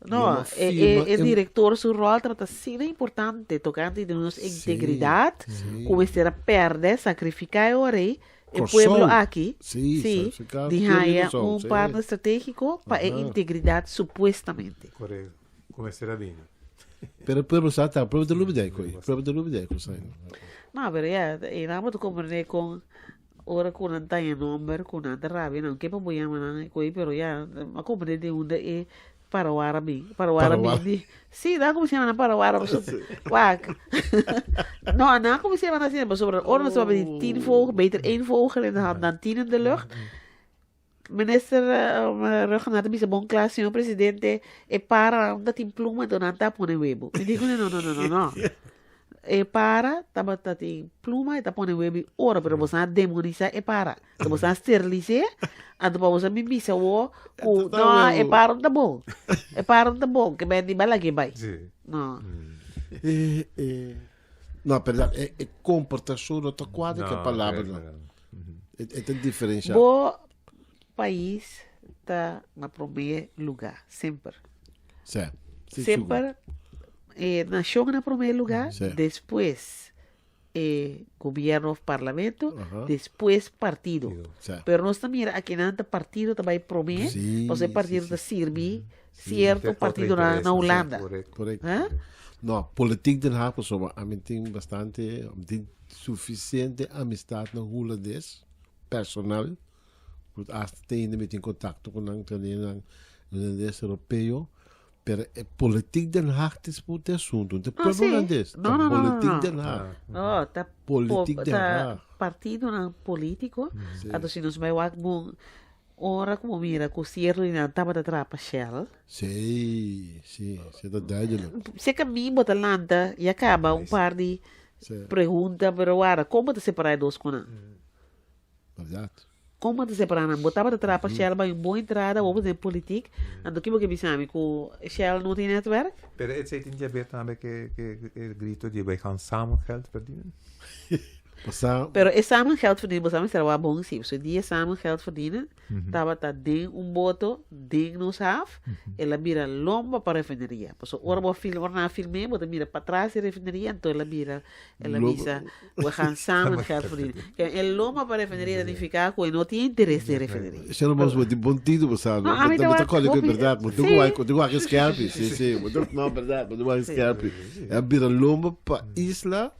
Não, Uma firma é diretor, seu rol trata sendo importante, tocante de nossa Sim, integridade, sim. como será perder, sacrificar o rei, o Corção. pueblo aqui, Sim, sim, sacrificar de tudo raia isso, sim. plano estratégico para a Aham. integridade, supostamente. Correto. Começará bem. Pero pueblo sabe, prova de lubideco, prova de lubideco, sai. Não, pero já, e não vou compreender com ora com não tem número, com não tem rabia, não que para boiar não, coi, pero já, a compreender de onde é para o árabe, de, sim, dá como se chama para o árabe, wak. Não, como se chama assim, sobre, ora nós vamos de 10 vogels, beter 1 vogel in de hand dan 10 in de lucht. Minister Renato bisa bom classe, senhor presidente, e para um datim pluma do não tá põe webo. Me digo não. E para, taba tati pluma e tá põe webo ora para você demonizar e para. Para você esterilizar, a para você me bisa o não, e para tá bom. E para tá bom, que bem de bala que vai. Sim. Não. Não, perdão, é comportação outra quadra que a palavra. É diferente. Bo país tá na primeiro lugar, sempre. Certo. Sempre nação na primeiro lugar, Sim. depois governo, parlamento, Aham. depois partido. Certo. Pero nós também aqui não partido também promete, Sim, você partido sim, da sim. Sirbi, certo partido na Holanda. Correto. Correto. Hã? Não, política Den Haag, pessoal, a mim tem bastante, tem suficiente amistade no holandês, personal, porque hasta tem ainda em contato com o holandês europeu, pero a política Den Haag disputa assunto, não é sim. holandês, Não, não, não, política não. Den Haag. Oh, tá Política Den Haag. partido na político, Sim. ato se nos vai wak bom, ora como mira, com cerro e não tava da trapa shell. Sim, sim, isso é duidelijk. Se caminho bota landa e acaba par de Sim. Pergunta, pero agora, como te separar dos coisas? Exato. Como te separar? Botava de trás para Shell, uma boa entrada, vamos dizer, política. Então, que você sabe que Shell não tem netwerk? Pero het zit in je bed aan que el grito de wij gaan samen geld verdienen. Passar. Pero é samen geld verdienen, você sabe, é bom sim. Se dia samen geld verdienen, tava tá ding boto, ding nos half, ela vira lomba para a refineria. Então, ora vou filme, vou mira para trás da refineria, então ela vira, ela visa, we gaan samen geld verdienen. El lomba para a refineria significa que não tem interesse na refineria. Isso não é de bom tido, você sabe? Não, a mim Também tá tá colhe que é verdade, mas sim. tu vai escape, sim, não verdade, mas tu vai escape. É vira lomba para isla.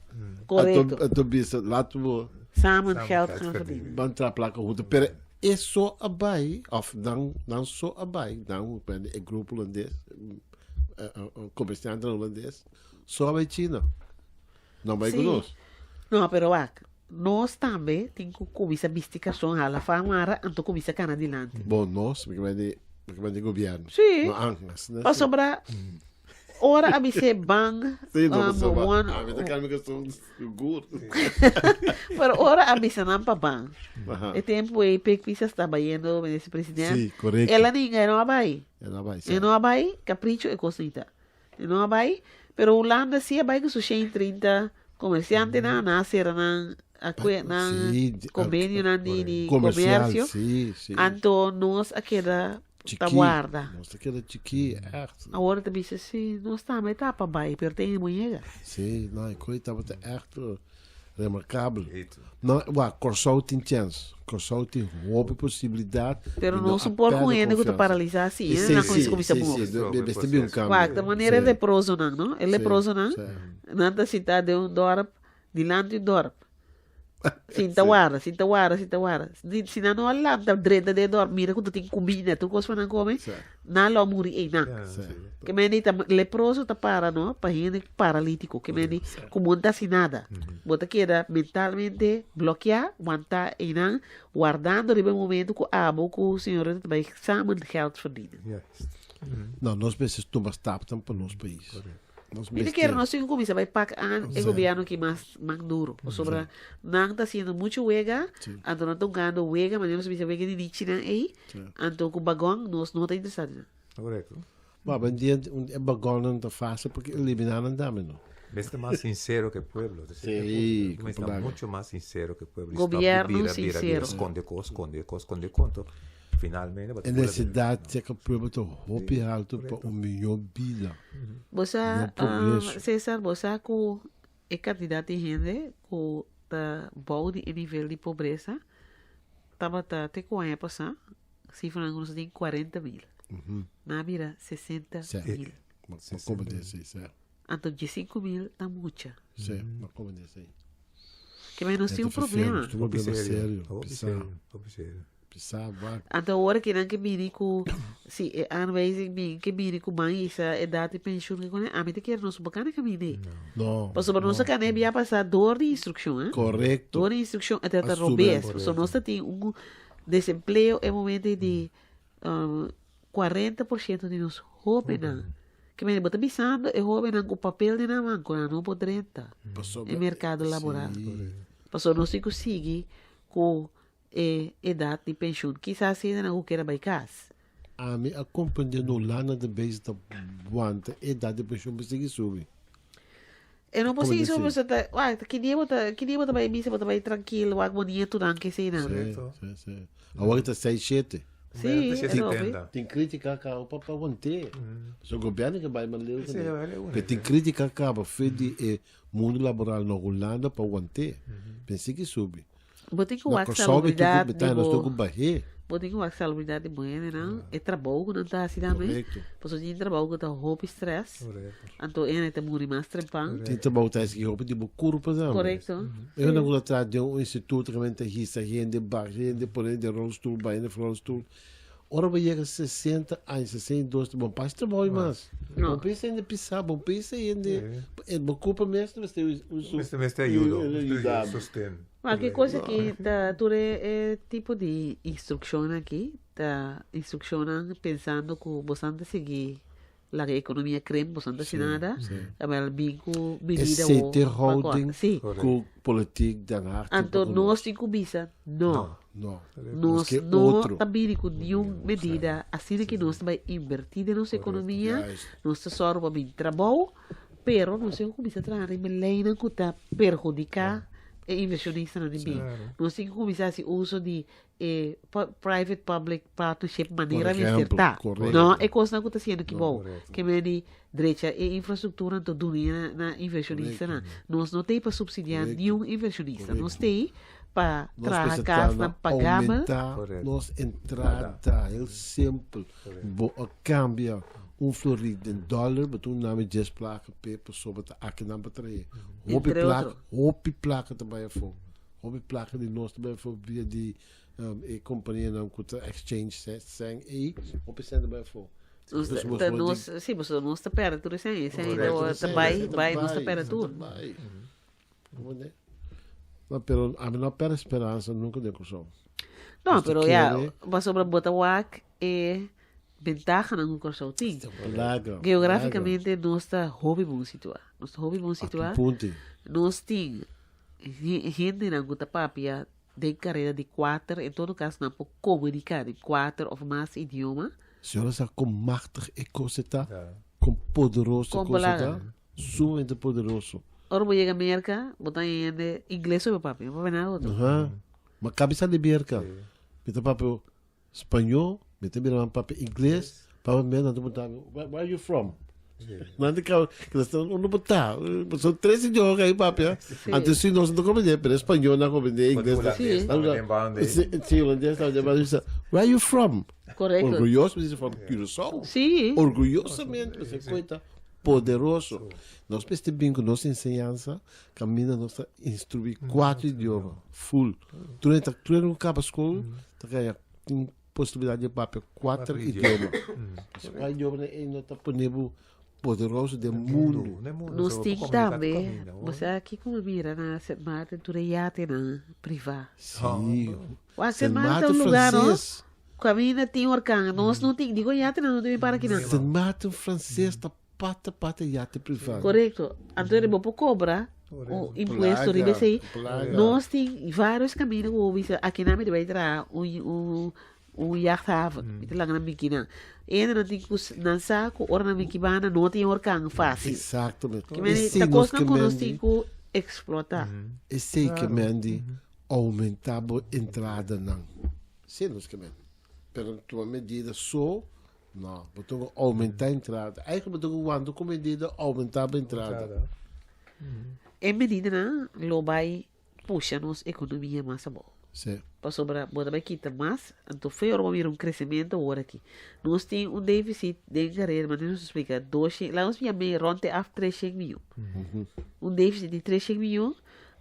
Correto. Tu bisa lá tu Samen geld gaan verdienen. van tra placa goed. Pero is zo abai of dan zo abai dan ben ik groep holandês, comerciante holandês, só abai China. Não vai Sim. conosco. Não, pero nós também temos que começar a investigação, a famara, então começar a adiante. Bom, nós, porque vai de governo. Sim. No angas, né? Para sobrar, ora a ser bang, Sim, não precisa. one, Ah, mas tá cara que são seguro. pero ora a ser não para bang. E tempo aí, Pek Pisa está trabalhando nesse presidente. Sim, correto. Ela ninguém não vai. Ela vai. E não vai, capricho e cosita. E não vai, pero Holanda sim vai que su 30 comerciante na nascer na convênio na de comércio. Sim, sim. Então nós aqui da guarda. Nossa, aquela chiqui, echt. Agora te disse assim, nós estamos etapa vai, pero tem mulher. Sim, não, coisa estava echt remarcável. Eito. Não, Corsou tem chance. Corsou tem uma possibilidade. Pero não se pode com ele que te paralisar assim, Sim, não sim, conhece como se sim, move. sim, beste bem um câmbio. Quack, da maneira é leproso não? É leproso não? Sim. Nada cidade de dorp, dilante do dorp. Sinta wara. Se não olha, tá direita de dorp, mira que tu tem comida, tu gosta de comer, não lo muri ei não. Que me diz leproso tá para não, para gente paralítico, que me diz como não tá sem nada. Bota queda mentalmente bloquear, aguentar e não, guardando no momento que que o senhor vai samen geld verdienen. Ja. Não, nós precisamos estar para o nosso país. Ele quer nós temos que começar a pagar o governo que mais duro. Sobre não está sendo muito wega, então não estão ganhando wega, mas nós precisamos wega de China aí, então com o bagão nós não está interessado. Correto. Mas é bagulho não está fácil porque eliminar não dá, não. Está más sincero que el pueblo. Sí, Está claro. mucho más sincero que el pueblo. Gobierno Está sincero. Esconde conto. Finalmente. En de cidade, é que o povo está roupa alto para 1 milhão de vida. Você, César, você com a quantidade de gente que está bom de nível de pobreza, estava até com a época, se falando que tem 40 mil. Na vira 60 mil. Mas como desse, certo? Então, de 5 mil está muito. Sim, mas como desse. Que menos tem um problema. Um problema sério. Sério. Então, hora que não que mire com se aanwijzing que mire com mais essa idade de pensioen que a mim te quer não bacana que mire. Não. Mas sobre nossa canê via passar dor de instrução, hein? Correto. Dor de instrução até tá robês. So nós tem desemprego é momento de 40% de nós jovens. Que me bota pensando é jovem com papel de na mão, não por 30. É mercado laboral. Passou nós se conseguir com idade de pensioen. Quizás seja na que era baicas. A mim acompanhando lá na base da guanta idade de pensioen conseguir subir. Eu não posso isso, você tá, que dia bota vai missa, bota vai tranquilo, o bonito não que sei não. Sim. Agora está 6-7. Sim, tem crítica que o papai manter. O governo que vai manter. Porque tem crítica que a feito de mundo laboral na Holanda para manter. Pensei que sube. Botem com a salubridade de botem com a salubridade de manhã, não? É trabalho que não está assim também. Posso dizer trabalho que está roupa estresse. Então ele está muito mais trempando. Tem trabalho que está roupa de curva também. Correto. Eu não vou tratar de instituto que realmente rista gente bar, gente por de rolstoel, bij de rolstoel. Ora vai chegar 60 anos, 62, bom país trabalho mas. Bom país ainda pisar, bom país ainda. É bom culpa mesmo, mas tem Mestre ajuda, sustento. Qualquer coisa que tá tudo é tipo de instrução aqui, tá instrução pensando que você não seguir la economia creme, bastante sin nada, abel bingo medida Esse terhouding Sim. com politiek Den Haag. Então, nós tem kubisa, não. Não. Nós que não outro. também com nenhuma medida, assim que nós também invertir na nossa economia, nós só para bem trabalho, pero nós temos que começar a trabalhar em Belém que está perjudicar o inversionista na bem. Nós temos que começar a uso de private-public partnership maneira de acertar. Não é coisa que está sendo que bom. Que me de direita e infraestrutura então dunia na inversionista. Nós não tem para subsidiar nenhum inversionista. Nós tem para trazer casa na pagama. Aumentar nossa entrada. É simples. Cambia florido em dólar, mas tu não me diz placa para sobre aqui na bateria. Houve placa também é fogo. Houve placa de nós também foi via de companhia não com exchange sem e houve sendo também foi. Sim, mas nós está perto tudo isso aí. Isso aí vai nós está perto tudo. Não, pero a menor pera esperança nunca de coisa. Não, pero mas sobre botar o ac ventaja na corso ting. Geograficamente nós está hobby bom situar. Nós hobby bom situar. Nós ting gente na guta papia de carreira de 4, em todo caso não pode comunicar em 4 ou mais idioma. Senhora sabe como machtig e coisa tá, como poderoso coisa tá, sumamente poderoso. Ora vou chegar à América, botar em inglês sobre papi, não vai nada outro. Mas cabeça de América, mete papi espanhol, mete papi inglês, papi mesmo não botar. Where are you from? Não tem que não botar. São 3 idiomas aí papi. Antes se nós não compreender, pero espanhol não compreender, inglês. Sim, holandês está de base. Where are you from? Correto. Orgulhoso, você from Curaçao. Sim. Orgulhosamente, você coita poderoso. Nós percebemos que nossa ensinança caminha nossa instruir 4 idiomas, full. Tu não acaba a escola, tem possibilidade de papel 4 idiomas. 4 idiomas é não está ponível poderoso do mundo. Nós temos também, você aqui como mira na Setmata, tu já tem na privada. Sim. O Setmata é um lugar, não? Caminha tem orcão, nós não tem, digo já tem não tem para aqui não. Setmata francês está pata já tem privado. Correto. Então ele pode cobrar o imposto de aí. Nós tem vários caminhos aqui na minha vai entrar o yachthaven, itu lang na mikina. Não tem que lançar com hora na mikibana, não tem orcão fácil. Exatamente. Que me tá coisa que nós tem que explotar. E sei que me aumentar a entrada não. Sim, nós que me. Pero tua medida só não, botou aumentar a entrada. Aí que botou quando com medida aumentar a entrada. Em medida não, lo vai puxa nossa economia mais boa. Sim. Para sobrar, bota vai quitar mais, então foi hora vir crescimento agora aqui. Nós temos déficit de carreira, mas não se explica. Lá nós chamamos ronte a 300 mil. Déficit de 300 mil,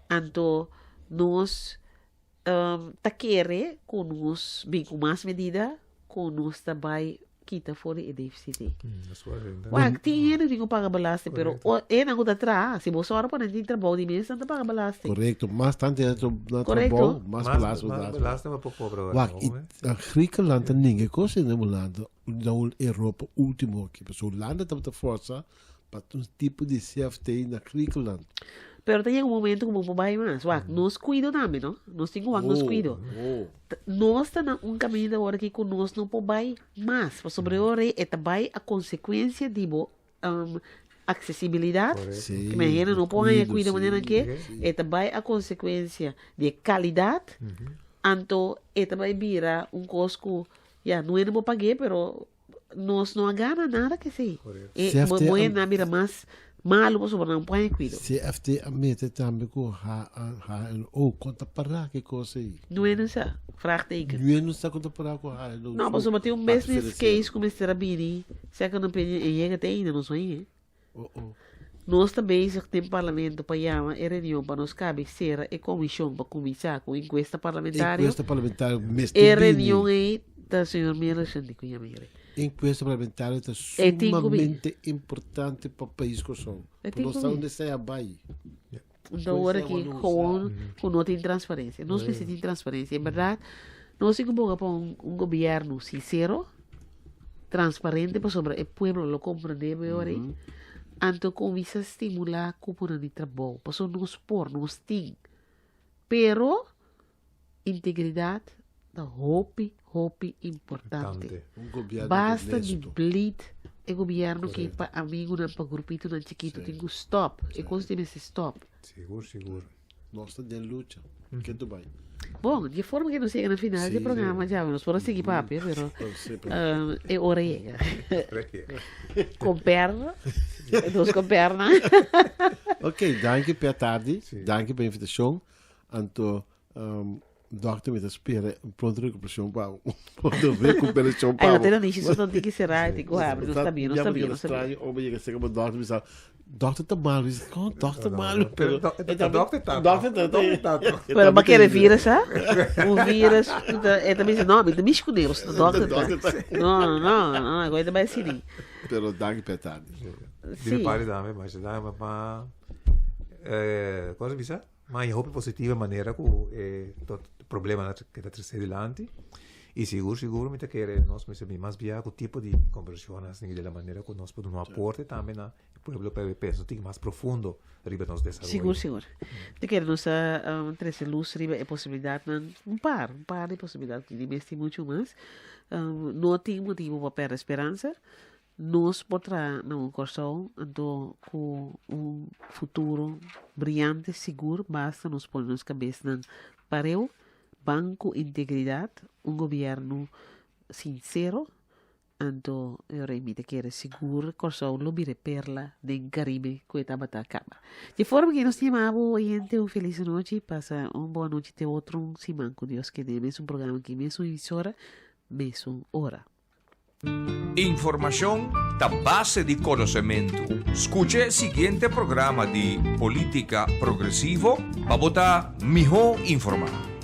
então nós tá querer com nós bem com mais medida, com nós também kita fora e déficit. Tem dinheiro que paga balaste, pero não está atrás. Se você ora para não trabalho de mês, não paga balaste. Correto, mas tanto é trabalho, mais balaste. Balaste é pouco pobre. A Griekenland ninguém coisa na Holanda, na Europa último aqui, porque a Holanda tem força para um tipo de CFT na Griekenland. Pero tem um momento como o pai mais, nós cuido também, não? Nós temos nós cuido. Nós estamos um caminho agora que com nós não pode mais, para sobreviver é também a consequência de acessibilidade. Imagina, não pode cuidar de maneira que é também a consequência de qualidade. Então, é também vira custo, não é não pagar, pero nós não ganha nada que sei. É muito vira mais malo sobre não pode cuidar. CFT a meta também com conta para que coisa aí. Não é nessa vraagteken. Não está conta para com não, mas sobre um business case como esse Rabini, se a não pede em tem ainda não sei. Nós também se tem parlamento para chamar a reunião para nos cabe ser a comissão para começar com enquesta parlamentar. Enquesta parlamentar a reunião aí da senhora Mira Santico Yamire. Enquesta parlamentar é sumamente importante para o país que são. Nós estamos onde sai a Bahia. Então, agora aqui, com não tem transparência. Nós precisamos de transparência. É verdade, nós temos que para um governo sincero, transparente para sobre el pueblo lo comprende mejor. Anto comienza a estimular a comunidad de trabajo. Paso nos por, nos ting. Pero, integridad, da hopi importante. Basta de bleed o governo que para amigo não para grupito não chiquito tem que stop. E quando tem esse stop. Seguro. Nós estamos em luta. Que tu vai? Bom, de forma que não chega no final do programa já, nós podemos seguir papo, pero é hora chega. Com perna, nós com perna. Ok, danke per tarde, danke per invitação. Anto, doctor me espera pronto recuperação para recuperação para. Aí não tem nisso, só tem que ser tem que abrir, não sabia. Ou me chega como doctor me sabe. Doctor tá mal, doctor mal, pero doctor tá. Pero para querer vírus, o vírus, é também esse nome, também escondeu, o doctor tá. Não, agora vai assim. Pero danke per tarde. Dime pare dame, mas dame para cosa bisa? Ma in hope positiva maneira com todo problema que está trazendo adiante. E seguro me te quer nós me sabe mais bem o tipo de conversão assim da maneira que nós podemos aportar também na pueblo PVP, so tem mais profundo riba nos desenvolver. Seguro. Te quer nos trazer luz riba é possibilidade um par de possibilidades de investir muito mais. Não tem motivo para perder esperança. Nós podemos não corção então com futuro brilhante, seguro, basta nos pôr nos cabeça na pareu, banco integridade, governo sincero, então eu remito que era seguro, corção lobire perla de Caribe que estava a cama. De forma que nós chamamos oyente feliz noite, passa boa noite de outro semana com Deus que dê mesmo programa aqui, mesmo emissora, mesmo hora. Información da base de conocimiento. Escuche el siguiente programa de Política Progresivo para votar mejor informado.